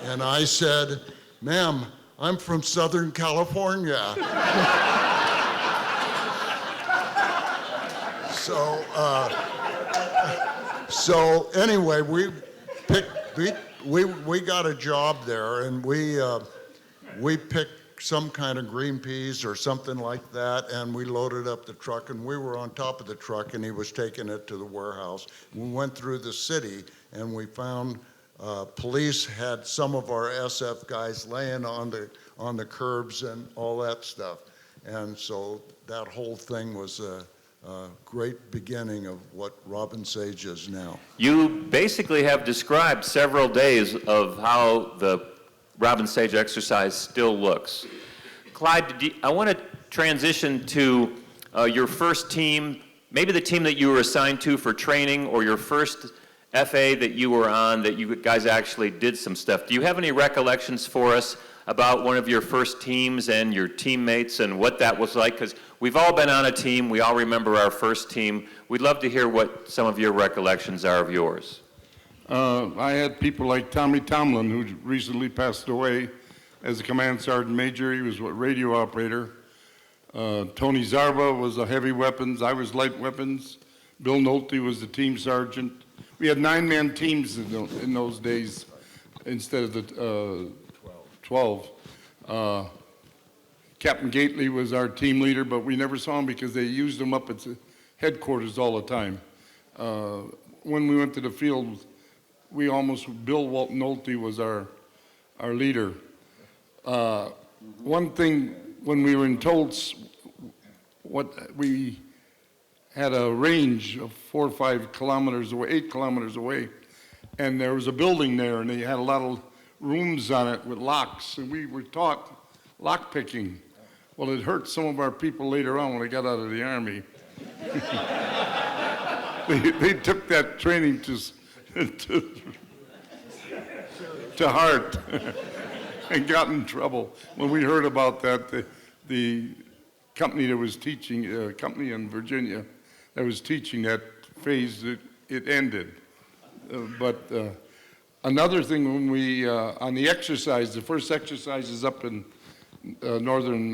And I said, "Ma'am, I'm from Southern California." So anyway, we got a job there, and we picked some kind of green peas or something like that, and we loaded up the truck, and we were on top of the truck, and he was taking it to the warehouse. We went through the city, and we found police had some of our SF guys laying on the curbs and all that stuff. And so that whole thing was great beginning of what Robin Sage is now.
You basically have described several days of how the Robin Sage exercise still looks. Clyde, I want to transition to your first team, maybe the team that you were assigned to for training, or your first FA that you were on that you guys actually did some stuff. Do you have any recollections for us about one of your first teams and your teammates and what that was like? Because we've all been on a team. We all remember our first team. We'd love to hear what some of your recollections are of yours.
I had people like Tommy Tomlin, who recently passed away as a command sergeant major. He was a radio operator. Tony Zarba was a heavy weapons. I was light weapons. Bill Nolte was the team sergeant. We had 9-man teams in those days instead of the 12. Captain Gately was our team leader, but we never saw him because they used him up at the headquarters all the time. When we went to the field, Bill Nolte was our leader. One thing, when we were in Toltz, we had a range of 4 or 5 kilometers away, 8 kilometers away, and there was a building there, and they had a lot of rooms on it with locks, and we were taught lock picking. Well, it hurt some of our people later on when they got out of the Army. They took that training to heart and got in trouble. When we heard about that, the company that was teaching, company in Virginia that was teaching that phase, it ended. But another thing, when we, on the exercise, the first exercise is up in northern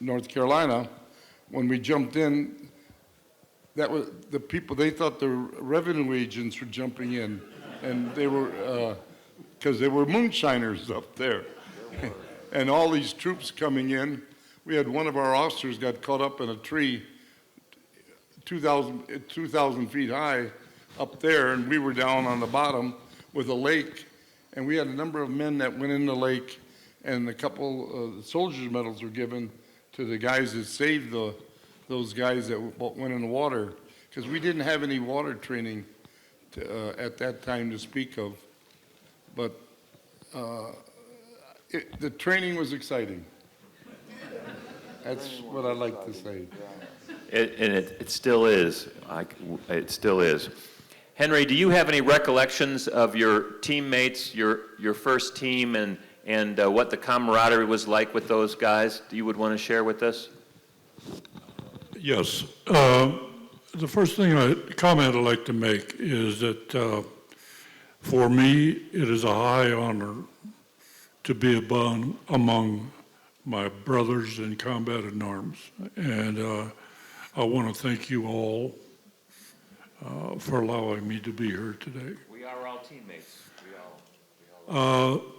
North Carolina, when we jumped in, that was the people, they thought the revenue agents were jumping in, and they were, because they were moonshiners up there. And all these troops coming in, we had one of our officers got caught up in a tree 2,000 feet high up there, and we were down on the bottom with a lake, and we had a number of men that went in the lake, and a couple soldiers' medals were given to the guys that saved those guys that went in the water, because we didn't have any water training at that time to speak of. But the training was exciting. That's what I like to say.
It still is. It still is. Henry, do you have any recollections of your teammates, your first team, and what the camaraderie was like with those guys that you would want to share with us?
Yes. The first comment I'd like to make is that for me, it is a high honor to be among my brothers in combat in arms. And I want to thank you all for allowing me to be here today.
We are all teammates.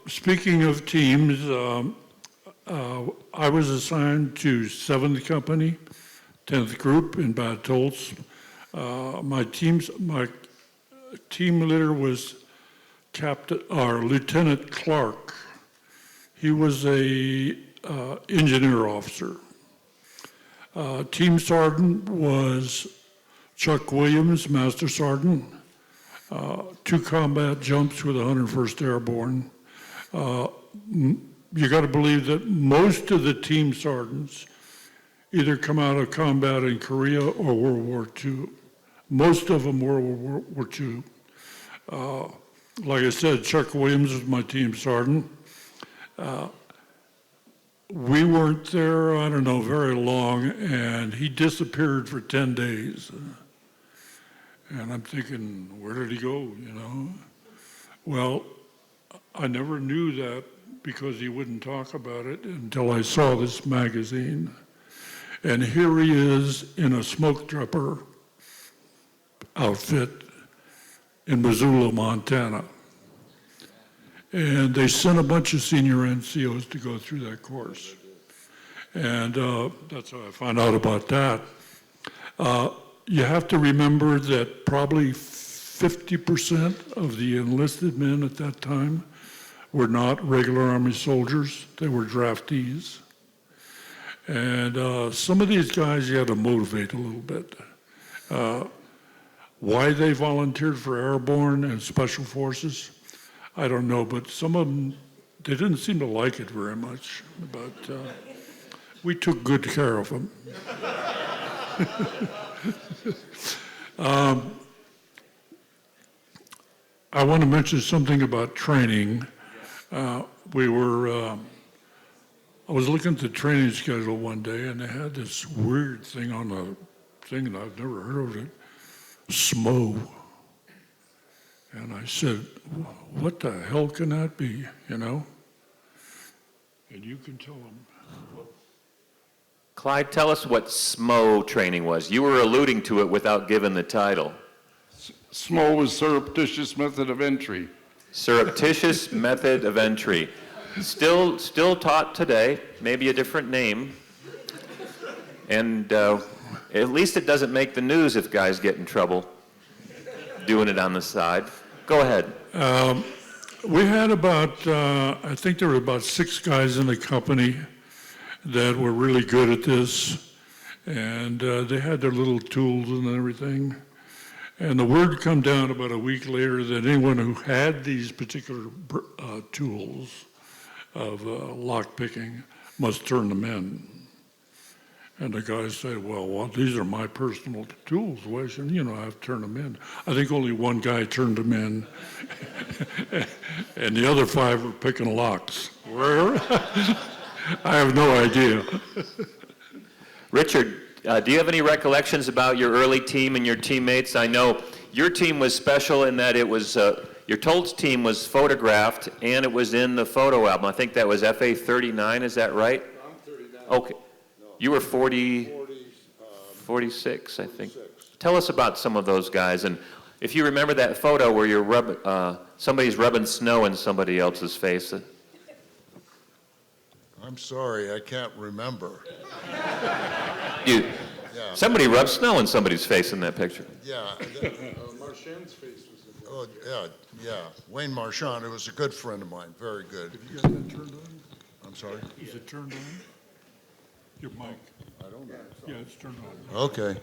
Speaking of teams, I was assigned to 7th Company, 10th Group in Bad Tolz. My team leader was Lieutenant Clark. He was a engineer officer. Team Sergeant was Chuck Williams, Master Sergeant. 2 combat jumps with 101st Airborne. You got to believe that most of the team sergeants either come out of combat in Korea or World War II. Most of them were World War II. Like I said, Chuck Williams was my team sergeant. We weren't there, I don't know, very long, and he disappeared for 10 days. And I'm thinking, where did he go, you know? Well, I never knew that because he wouldn't talk about it until I saw this magazine. And here he is in a smoke dropper outfit in Missoula, Montana. And they sent a bunch of senior NCOs to go through that course. And that's how I found out about that. You have to remember that probably 50% of the enlisted men at that time were not regular Army soldiers, they were draftees. And some of these guys you had to motivate a little bit. Why they volunteered for airborne and special forces, I don't know, but some of them, they didn't seem to like it very much, but we took good care of them. I want to mention something about training. I was looking at the training schedule one day, and they had this weird thing on the thing, and I've never heard of it, SMO. And I said, what the hell can that be, you know? And you can tell them.
Clyde, tell us what SMO training was. You were alluding to it without giving the title.
SMO is surreptitious method of entry.
Surreptitious method of entry. Still taught today, maybe a different name. And at least it doesn't make the news if guys get in trouble doing it on the side. Go ahead.
We had about, I think there were about 6 guys in the company that were really good at this, and they had their little tools and everything. And the word come down about a week later that anyone who had these particular tools of lock picking must turn them in. And the guys said, well, these are my personal tools. Why shouldn't, I have to turn them in? I think only one guy turned them in, and the other 5 were picking locks. Where? I have no idea.
Richard, do you have any recollections about your early team and your teammates? I know your team was special in that it was, your Toltz team was photographed and it was in the photo album. I think that was FA 39, is that right?
I'm 39.
Okay. You were 46, I think. Tell us about some of those guys, and if you remember that photo where you're somebody's rubbing snow in somebody else's face.
I'm sorry, I can't remember.
Yeah. Somebody rubbed snow in somebody's face in that picture.
Yeah.
Marchand's face was in there.
Oh, yeah. Wayne Marchand, who was a good friend of mine, very good.
Have you got that turned on?
I'm sorry?
Is it turned on? Your mic?
I don't know.
Yeah, it's turned on.
Okay.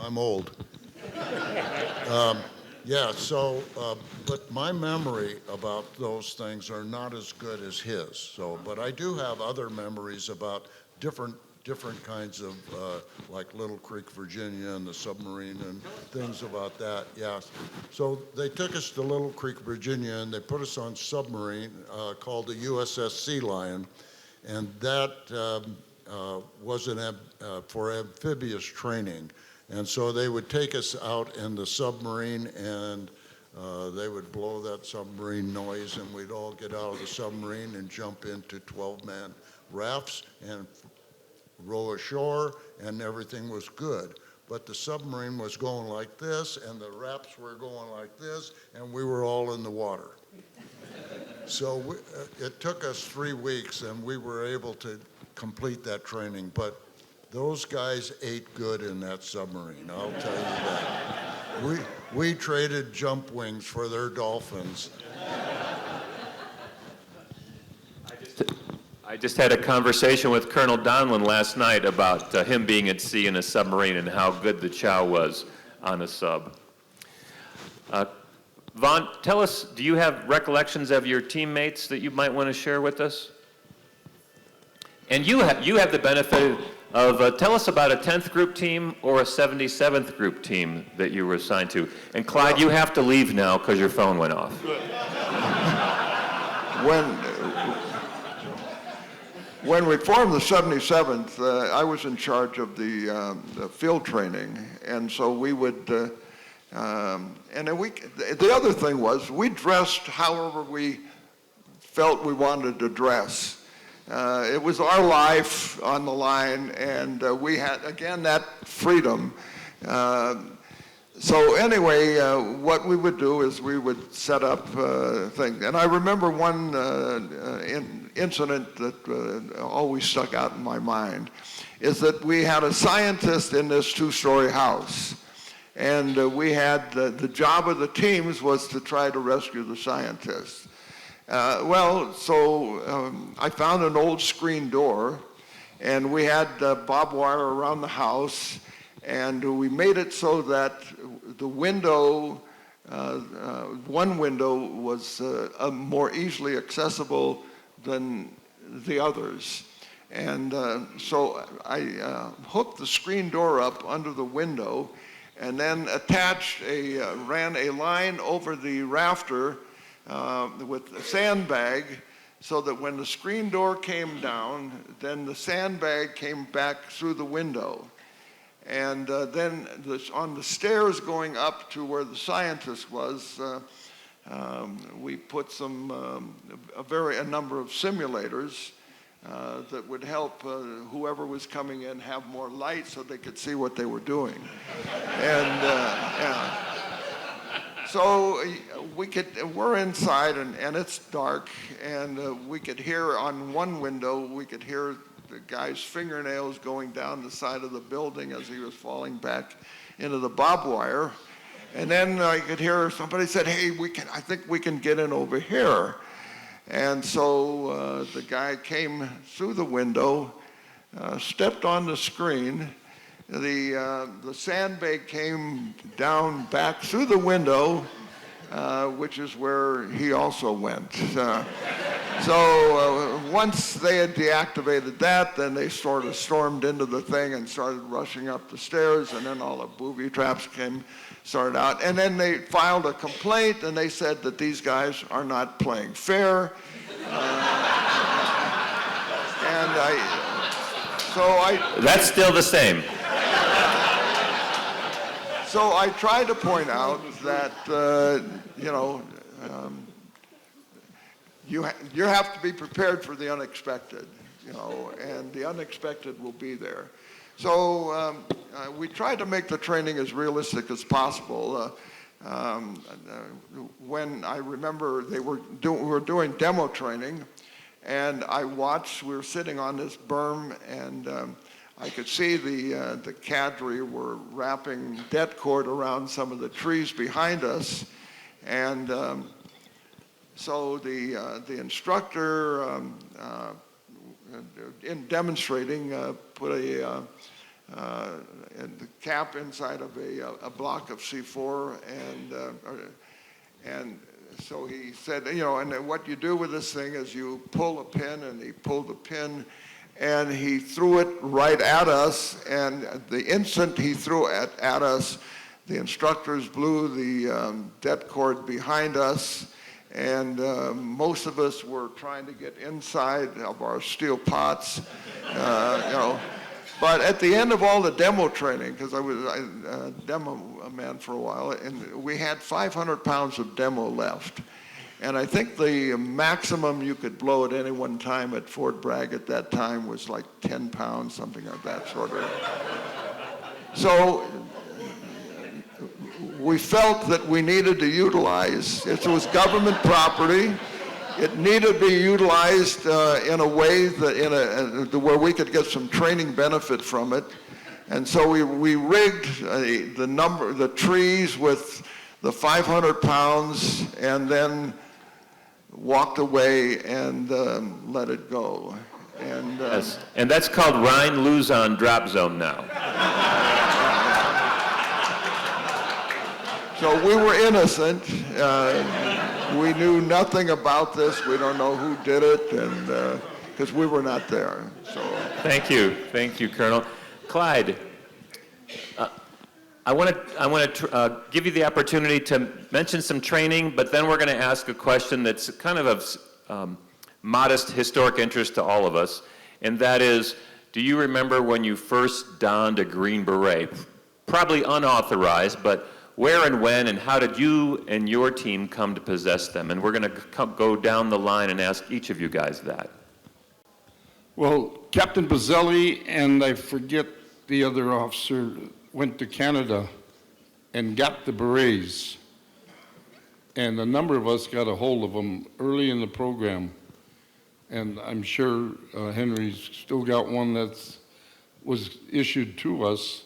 I'm old. But my memory about those things are not as good as his. But I do have other memories about different kinds of, like Little Creek, Virginia, and the submarine and things about that, yes. So they took us to Little Creek, Virginia, and they put us on submarine called the USS Sea Lion, and that was for amphibious training. And so they would take us out in the submarine, and they would blow that submarine noise, and we'd all get out of the submarine and jump into 12-man rafts and row ashore, and everything was good. But the submarine was going like this, and the rafts were going like this, and we were all in the water. So it took us 3 weeks, and we were able to complete that training. But those guys ate good in that submarine, I'll tell you that. We traded jump wings for their dolphins.
I just had a conversation with Colonel Donlin last night about him being at sea in a submarine and how good the chow was on a sub. Vaughn, tell us, do you have recollections of your teammates that you might want to share with us? And you have the benefit of, tell us about a 10th group team or a 77th group team that you were assigned to. And Clyde, you have to leave now because your phone went off.
When we formed the 77th, I was in charge of the field training, and so we would, the other thing was we dressed however we felt we wanted to dress. It was our life on the line, and we had, again, that freedom. So anyway, what we would do is we would set up things. And I remember one incident that always stuck out in my mind, is that we had a scientist in this 2-story house. And we had, the job of the teams was to try to rescue the scientist. I found an old screen door, and we had barbed wire around the house, And we made it so that the window, one window was more easily accessible than the others. And so I hooked the screen door up under the window and then ran a line over the rafter with a sandbag so that when the screen door came down, then the sandbag came back through the window. And then on the stairs going up to where the scientist was, we put a number of simulators that would help whoever was coming in have more light so they could see what they were doing. And yeah. So we're inside and it's dark, and we could hear on one window, we could hear the guy's fingernails going down the side of the building as he was falling back into the barbed wire. And then I could hear somebody said, hey, I think we can get in over here. And so the guy came through the window, stepped on the screen. The sandbag came down back through the window, which is where he also went. So once they had deactivated that, then they sort of stormed into the thing and started rushing up the stairs, and then all the booby traps started out. And then they filed a complaint, and they said that these guys are not playing fair.
That's still the same.
So I tried to point out that, you have to be prepared for the unexpected, and the unexpected will be there. So we tried to make the training as realistic as possible. When I remember we were doing demo training, and we were sitting on this berm, and I could see the cadre were wrapping det cord around some of the trees behind us, and so the instructor, in demonstrating, put the cap inside of a block of C4, and so he said, and what you do with this thing is you pull a pin, and he pulled the pin, and he threw it right at us, and the instant he threw it at us, the instructors blew the det cord behind us, and most of us were trying to get inside of our steel pots, But at the end of all the demo training, because I was a demo man for a while, and we had 500 pounds of demo left. And I think the maximum you could blow at any one time at Fort Bragg at that time was like 10 pounds, something of that sort of. So we felt that we needed to utilize, it was government property, it needed to be utilized in a way that where we could get some training benefit from it. And so we rigged the trees with the 500 pounds and then walked away and let it go. And,
Yes. And that's called Rhine-Luzon drop zone now.
So we were innocent. We knew nothing about this. We don't know who did it, and because we were not there. So.
Thank you, Colonel. Clyde, I want to give you the opportunity to mention some training, but then we're going to ask a question that's kind of modest historic interest to all of us, and that is, do you remember when you first donned a Green Beret? Probably unauthorized, but where and when and how did you and your team come to possess them? And we're going to go down the line and ask each of you guys that.
Well, Captain Bazzelli and I forget the other officer went to Canada and got the berets. And a number of us got a hold of them early in the program. And I'm sure Henry's still got one that was issued to us.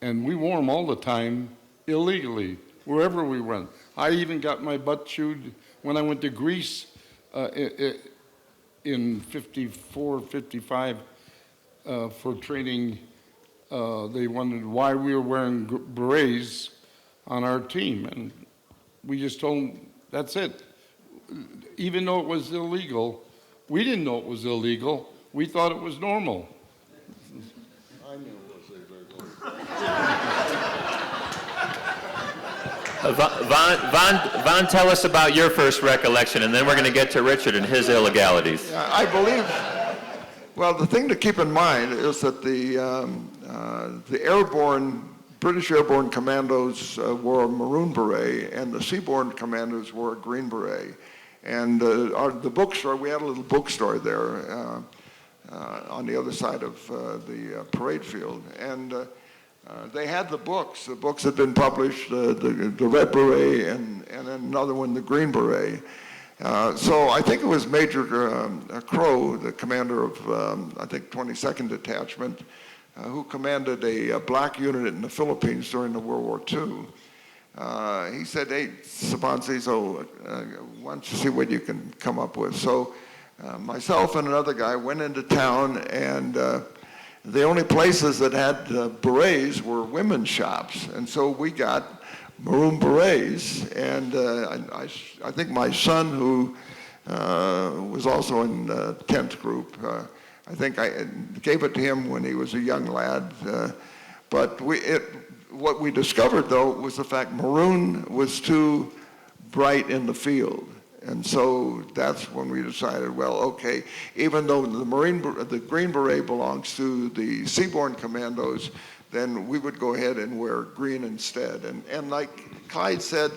And we wore them all the time, illegally, wherever we went. I even got my butt chewed when I went to Greece in 54, 55 for training they wondered why we were wearing berets on our team, and we just told them, that's it. Even though it was illegal, we didn't know it was illegal. We thought it was normal.
I knew it was illegal.
Vahan, tell us about your first recollection, and then we're going to get to Richard and his illegalities.
I believe, well, the thing to keep in mind is that the British airborne commandos wore a maroon beret, and the seaborne commandos wore a green beret. And the bookstore, we had a little bookstore there on the other side of the parade field. And they had the books. The books had been published, the red beret and then another one, the green beret. So I think it was Major Crow, the commander of, I think, 22nd Detachment, who commanded a black unit in the Philippines during the World War II. He said, hey, Sipantzi, so why don't you see what you can come up with? So myself and another guy went into town, and the only places that had berets were women's shops. And so we got maroon berets, and I think my son, who was also in the 10th group, I think I gave it to him when he was a young lad. But what we discovered, though, was the fact maroon was too bright in the field. And so that's when we decided, well, okay, even though the Green Beret belongs to the Seaborne Commandos, then we would go ahead and wear green instead. And like Clyde said,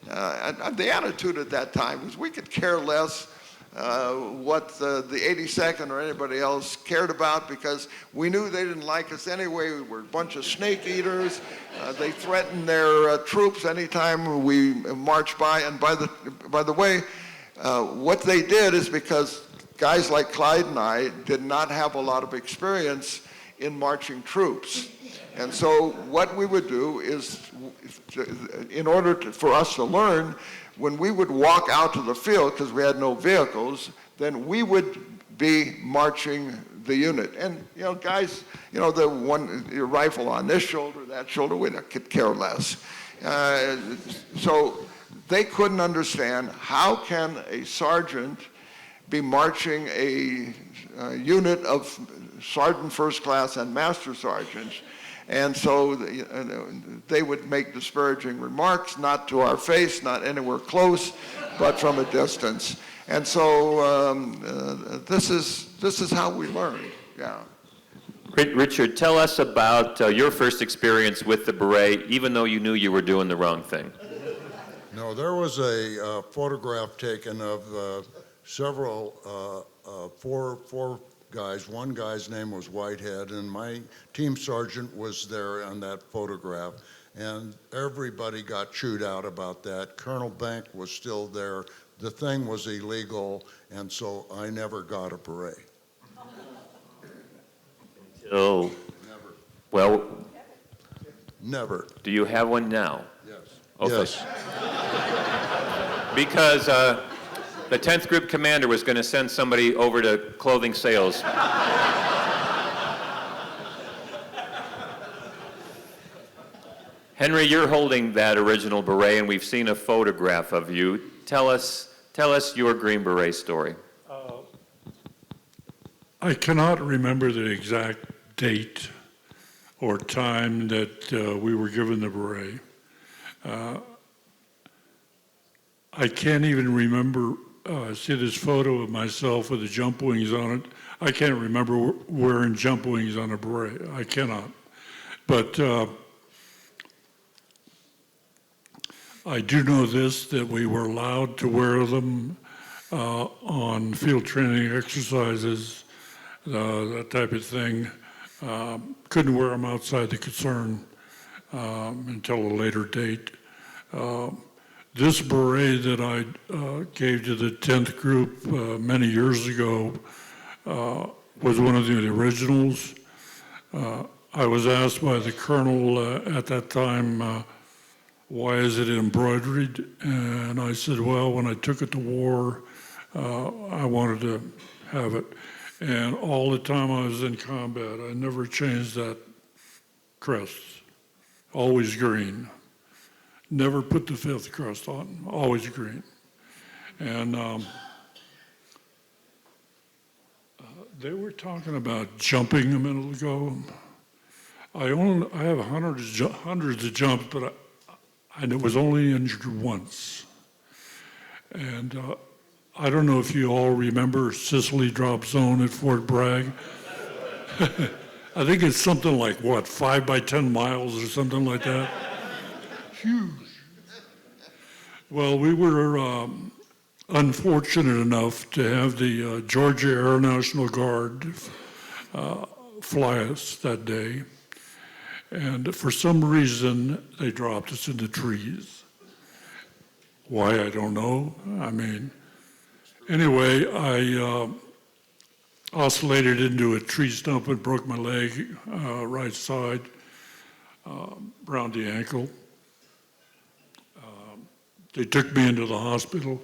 the attitude at that time was we could care less what the 82nd or anybody else cared about, because we knew they didn't like us anyway. We were a bunch of snake eaters. They threatened their troops anytime we marched by. And by the way, what they did is because guys like Clyde and I did not have a lot of experience in marching troops. And so what we would do is, in order for us to learn, when we would walk out to the field, because we had no vehicles, then we would be marching the unit. And, guys, the one your rifle on this shoulder, that shoulder, we could care less. So they couldn't understand how can a sergeant be marching a unit of sergeant first class and master sergeants. And so they would make disparaging remarks, not to our face, not anywhere close, but from a distance. And so this is how we learned, yeah.
Richard, tell us about your first experience with the beret, even though you knew you were doing the wrong thing.
No, there was a photograph taken of several, four guys. One guy's name was Whitehead, and my team sergeant was there on that photograph, and everybody got chewed out about that. Colonel Bank was still there. The thing was illegal, and so I never got a beret.
Until,
Never.
well,
Never.
do you have one now?
Yes.
Okay.
Yes.
Because the 10th Group Commander was going to send somebody over to clothing sales. Henry, you're holding that original beret, and we've seen a photograph of you. Tell us your Green Beret story.
I cannot remember the exact date or time that we were given the beret. I can't even remember, I see this photo of myself with the jump wings on it. I can't remember wearing jump wings on a beret. I cannot. But I do know this, that we were allowed to wear them on field training exercises, that type of thing. Couldn't wear them outside the concern until a later date. This beret that I gave to the 10th group many years ago was one of the originals. I was asked by the colonel at that time, why is it embroidered? And I said, well, when I took it to war, I wanted to have it. And all the time I was in combat, I never changed that crests, always green. Never put the 5th crest on, always green. And they were talking about jumping a minute ago. I have hundreds of jumps, but I was only injured once. And I don't know if you all remember Sicily Drop Zone at Fort Bragg. I think it's something like, what, 5 by 10 miles or something like that? Huge. Well, we were unfortunate enough to have the Georgia Air National Guard fly us that day. And for some reason, they dropped us in the trees. Why, I don't know. I mean, anyway, I oscillated into a tree stump and broke my leg, right side, around the ankle. They took me into the hospital,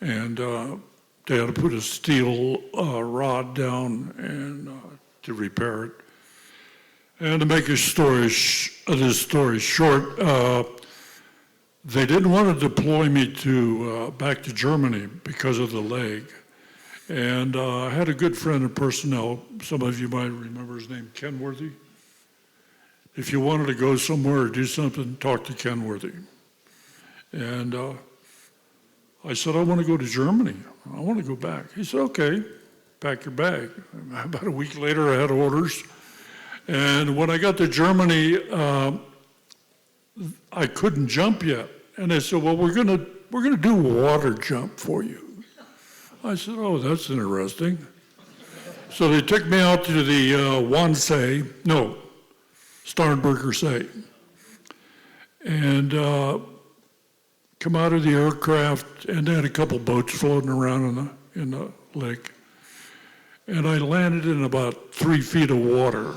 and they had to put a steel rod down and to repair it. And to make this story short, they didn't want to deploy me back to Germany because of the leg. And I had a good friend in personnel. Some of you might remember his name, Kenworthy. If you wanted to go somewhere or do something, talk to Kenworthy. And I said, I want to go to Germany. I want to go back. He said, okay, pack your bag. About a week later, I had orders. And when I got to Germany, I couldn't jump yet. And they said, well, we're gonna do a water jump for you. I said, oh, that's interesting. So they took me out to the Starnberger See. And come out of the aircraft, and they had a couple boats floating around in the lake. And I landed in about 3 feet of water.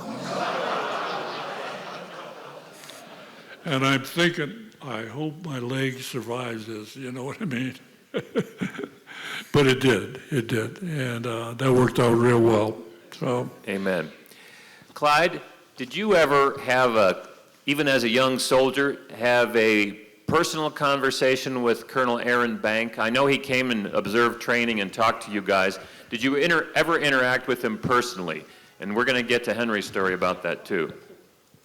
And I'm thinking, I hope my leg survives this, you know what I mean? But it did. And that worked out real well. So.
Amen. Clyde, did you ever have even as a young soldier, have a personal conversation with Colonel Aaron Bank? I know he came and observed training and talked to you guys. Did you ever interact with him personally? And we're going to get to Henry's story about that too.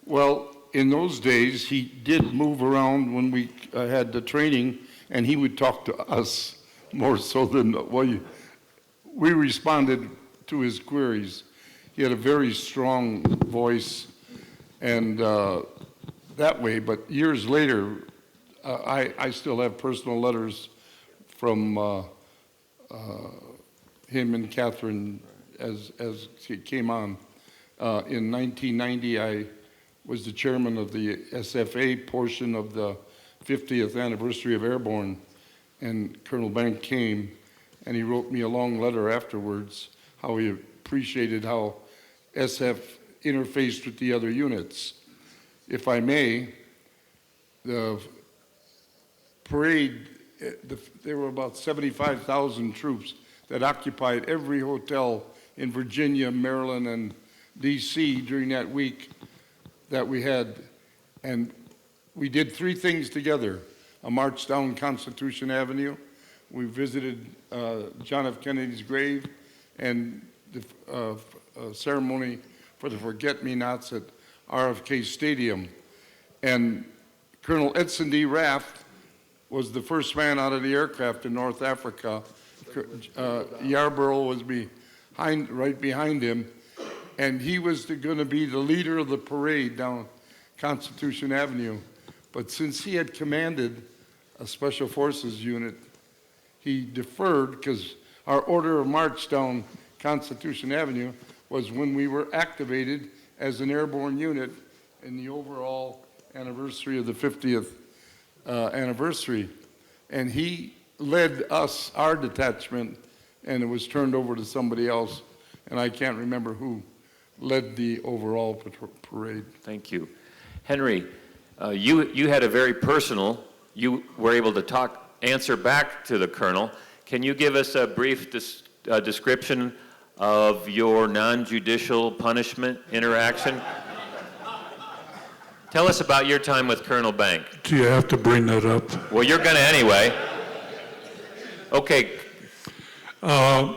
Well, in those days, he did move around when we had the training, and he would talk to us more so than, we responded to his queries. He had a very strong voice, and that way, but years later, I still have personal letters from him and Catherine as he came on. In 1990, I was the chairman of the SFA portion of the 50th anniversary of Airborne, and Colonel Bank came, and he wrote me a long letter afterwards, how he appreciated how SF interfaced with the other units. If I may, the parade, there were about 75,000 troops that occupied every hotel in Virginia, Maryland, and DC during that week that we had. And we did 3 things together: a march down Constitution Avenue, we visited John F. Kennedy's grave, and the ceremony for the Forget-Me-Nots at RFK Stadium. And Colonel Edson D. Raft was the first man out of the aircraft in North Africa. Yarborough was right behind him, and he was going to be the leader of the parade down Constitution Avenue. But since he had commanded a Special Forces unit, he deferred, because our order of march down Constitution Avenue was when we were activated as an airborne unit in the overall anniversary of the 50th anniversary. And he led us, our detachment, and it was turned over to somebody else, and I can't remember who led the overall parade.
Thank you. Henry, you had a very personal, you were able to answer back to the Colonel. Can you give us a brief description of your non-judicial punishment interaction? Tell us about your time with Colonel Bank.
Do you have to bring that up?
Well, you're going to anyway. Okay.
I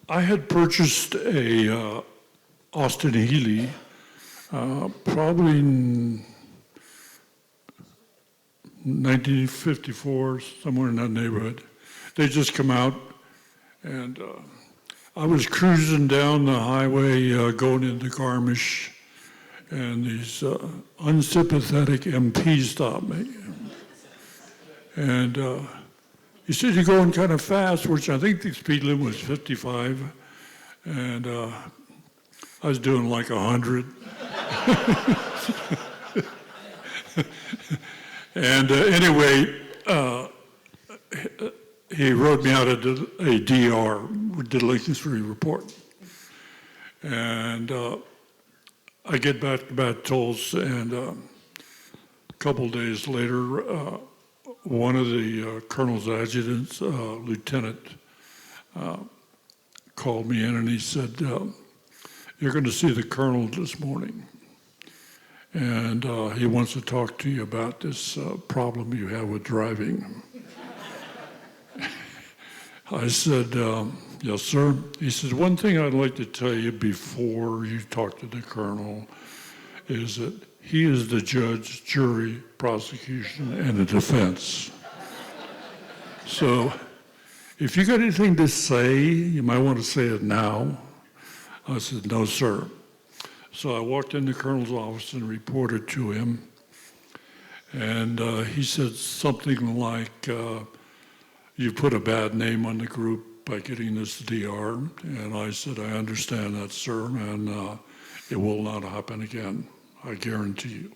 had purchased a Austin Healey probably in 1954, somewhere in that neighborhood. They just come out, and I was cruising down the highway going into Garmisch, and these unsympathetic MPs stopped me. And he said, "You're going kind of fast," which I think the speed limit was 55, and I was doing like 100. And anyway, he wrote me out a DR, delinquency report. And I get back to Batolls, and a couple days later, one of the colonel's adjutants, lieutenant, called me in and he said, "You're going to see the colonel this morning. And he wants to talk to you about this problem you have with driving." I said, "Yes, sir." He says, "One thing I'd like to tell you before you talk to the colonel is that he is the judge, jury, prosecution, and the defense. So if you got anything to say, you might want to say it now." I said, "No, sir." So I walked in the colonel's office and reported to him, and he said something like, "You put a bad name on the group by getting this DR." And I said, "I understand that, sir, and it will not happen again, I guarantee you."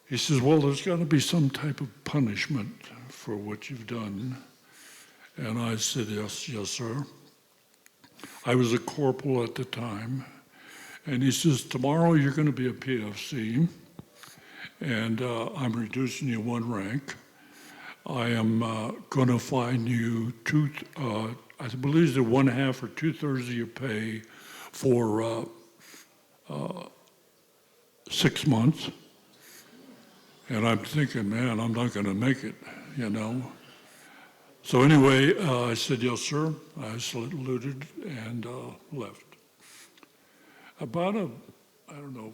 He says, "Well, there's got to be some type of punishment for what you've done." And I said, yes, sir." I was a corporal at the time. And he says, "Tomorrow you're going to be a PFC, and I'm reducing you one rank. I am going to fine you I believe it's 1/2 or 2/3 of your pay for 6 months." And I'm thinking, man, I'm not going to make it, you know. So anyway, I said, "Yes, sir." I saluted and left. About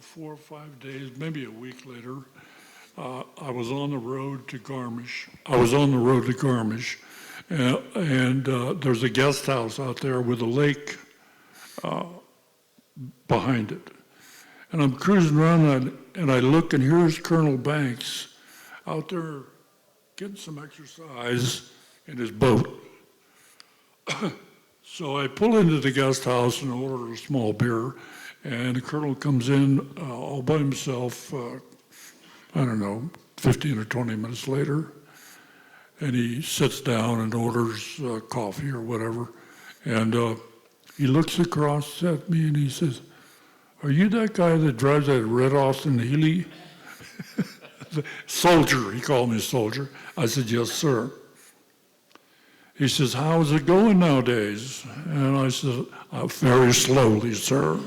4 or 5 days, maybe a week later, I was on the road to Garmisch. And there's a guest house out there with a lake behind it. And I'm cruising around, and I look, and here's Colonel Banks out there getting some exercise in his boat. So I pull into the guest house and order a small beer. And the colonel comes in all by himself, 15 or 20 minutes later, and he sits down and orders coffee or whatever. And he looks across at me and he says, "Are you that guy that drives that red Austin Healey?" Soldier, he called me soldier. I said, "Yes, sir." He says, "How's it going nowadays?" And I said, "Very slowly, sir."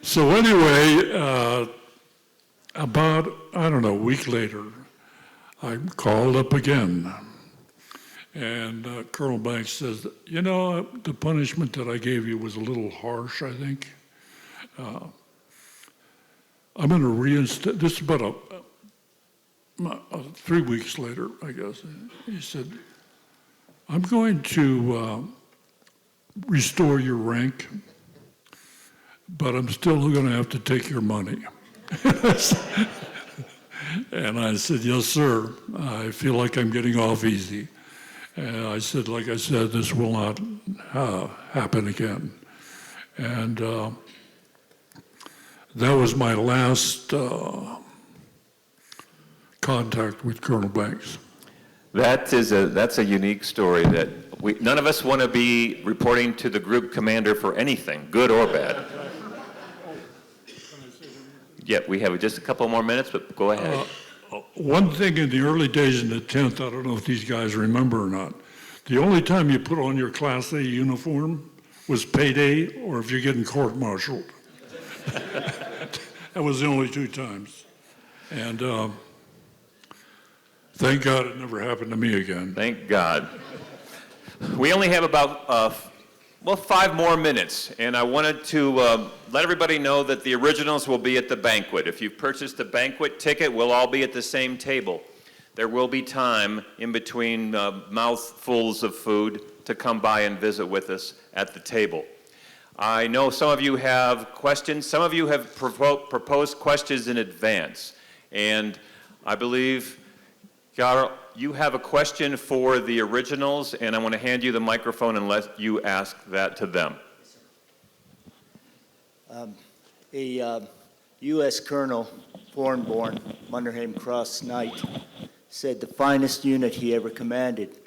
So anyway, about, a week later, I'm called up again. And Colonel Banks says, "You know, the punishment that I gave you was a little harsh, I think. I'm going to reinstate," this is about 3 weeks later, I guess. He said, "I'm going to restore your rank, but I'm still going to have to take your money." And I said, "Yes, sir. I feel like I'm getting off easy." And I said, "Like I said, this will not happen again." And that was my last contact with Colonel Banks.
That's a unique story that none of us want to be reporting to the group commander for anything, good or bad. Yeah, we have just a couple more minutes, but go ahead.
One thing in the early days in the 10th, I don't know if these guys remember or not, the only time you put on your Class A uniform was payday or if you're getting court-martialed. That was the only 2 times. And thank God it never happened to me again.
Thank God. We only have about, 5 more minutes, and I wanted to let everybody know that the originals will be at the banquet. If you've purchased a banquet ticket, we'll all be at the same table. There will be time in between mouthfuls of food to come by and visit with us at the table. I know some of you have questions. Some of you have proposed questions in advance, and I believe, Yara, you have a question for the originals, and I want to hand you the microphone and let you ask that to them.
A U.S. Colonel, foreign-born, Mannerheim Cross Knight, said the finest unit he ever commanded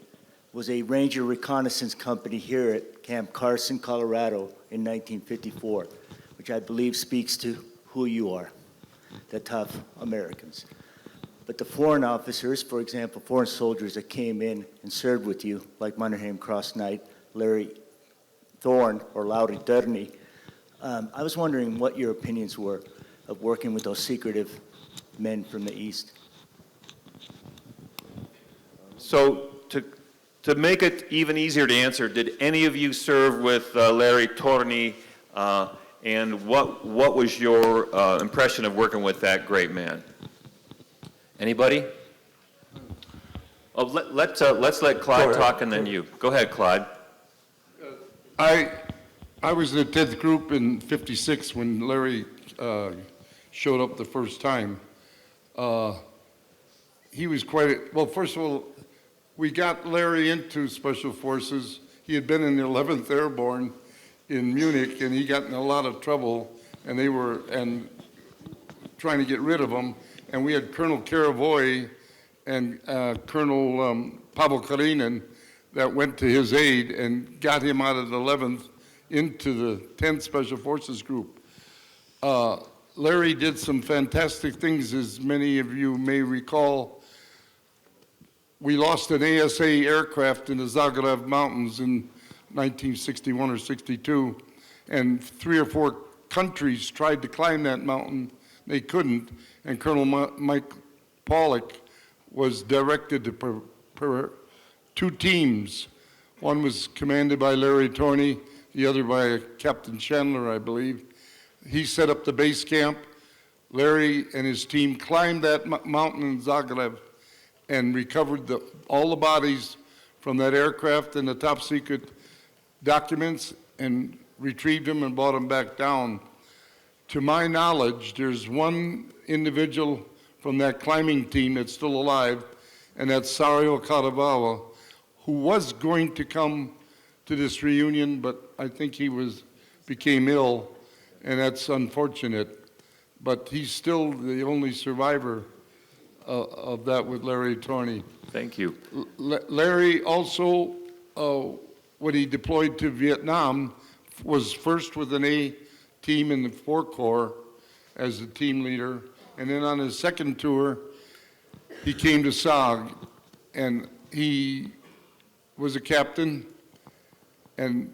was a Ranger Reconnaissance Company here at Camp Carson, Colorado in 1954, which I believe speaks to who you are, the tough Americans. But the foreign officers, for example, foreign soldiers that came in and served with you, like Mannerheim Cross Knight, Larry Thorne, or Lauri Terni, I was wondering what your opinions were of working with those secretive men from the East.
So to make it even easier to answer, did any of you serve with Larry Torni, and what was your impression of working with that great man? Anybody? Oh, let's let Clyde talk and then you. Go ahead, Clyde.
I was in the 10th group in '56 when Larry showed up the first time. He was well, first of all, we got Larry into Special Forces. He had been in the 11th Airborne in Munich, and he got in a lot of trouble, and they were trying to get rid of him. And we had Colonel Karavoy and Colonel Pavel Karinin that went to his aid and got him out of the 11th into the 10th Special Forces Group. Larry did some fantastic things, as many of you may recall. We lost an ASA aircraft in the Zagreb Mountains in 1961 or 62, and 3 or 4 countries tried to climb that mountain. They couldn't, and Colonel Mike Pollock was directed to prepare 2 teams. One was commanded by Larry Torney, the other by Captain Chandler, I believe. He set up the base camp. Larry and his team climbed that mountain in Zagreb and recovered all the bodies from that aircraft and the top secret documents and retrieved them and brought them back down. To my knowledge, there's one individual from that climbing team that's still alive, and that's Sario Karavawa, who was going to come to this reunion, but I think he became ill, and that's unfortunate. But he's still the only survivor of that with Larry Torney.
Thank you.
Larry also, when he deployed to Vietnam, was first with an A team in the 4 Corps as the team leader, and then on his second tour, he came to SOG, and he was a captain, and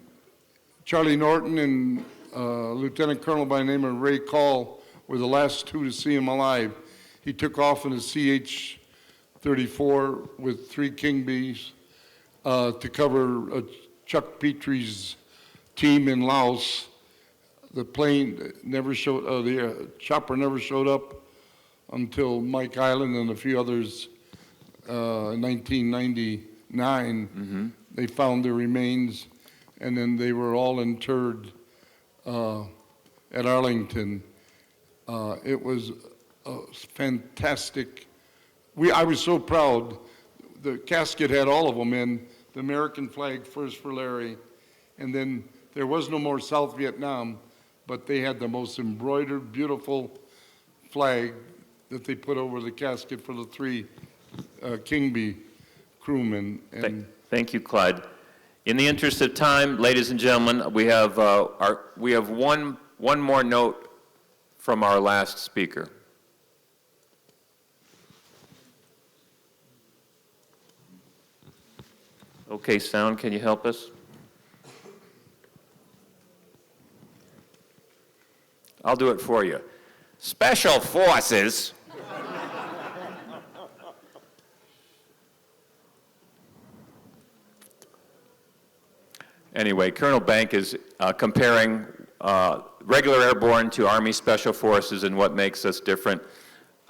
Charlie Norton and Lieutenant Colonel by the name of Ray Call were the last 2 to see him alive. He took off in a CH-34 with 3 King Bees to cover Chuck Petrie's team in Laos. The plane never showed, the chopper never showed up until Mike Island and a few others in 1999. They found their remains, and then they were all interred at Arlington. It was fantastic. I was so proud. The casket had all of them in, the American flag first for Larry, and then there was no more South Vietnam, but they had the most embroidered, beautiful flag that they put over the casket for the 3 King Bee crewmen. And
Thank you, Clyde. In the interest of time, ladies and gentlemen, we have one more note from our last speaker. Okay, sound, can you help us? I'll do it for you. Special Forces. Anyway, Colonel Bank is comparing regular airborne to Army Special Forces and what makes us different.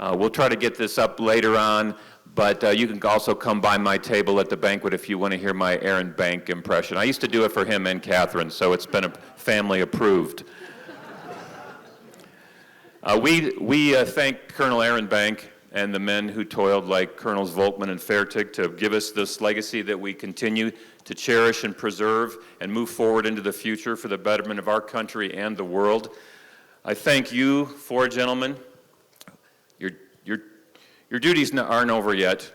We'll try to get this up later on, but you can also come by my table at the banquet if you want to hear my Aaron Bank impression. I used to do it for him and Catherine, so it's been family approved. We thank Colonel Aaron Bank and the men who toiled like Colonels Volkman and Fertig to give us this legacy that we continue to cherish and preserve and move forward into the future for the betterment of our country and the world. I thank you, four gentlemen. Your duties aren't over yet.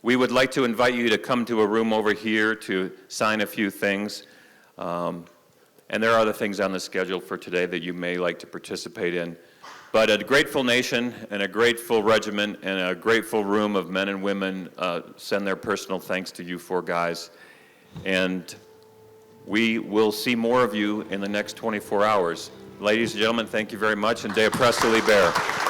We would like to invite you to come to a room over here to sign a few things. And there are other things on the schedule for today that you may like to participate in. But a grateful nation and a grateful regiment and a grateful room of men and women send their personal thanks to you four guys. And we will see more of you in the next 24 hours. Ladies and gentlemen, thank you very much, and Dea Presta Liber.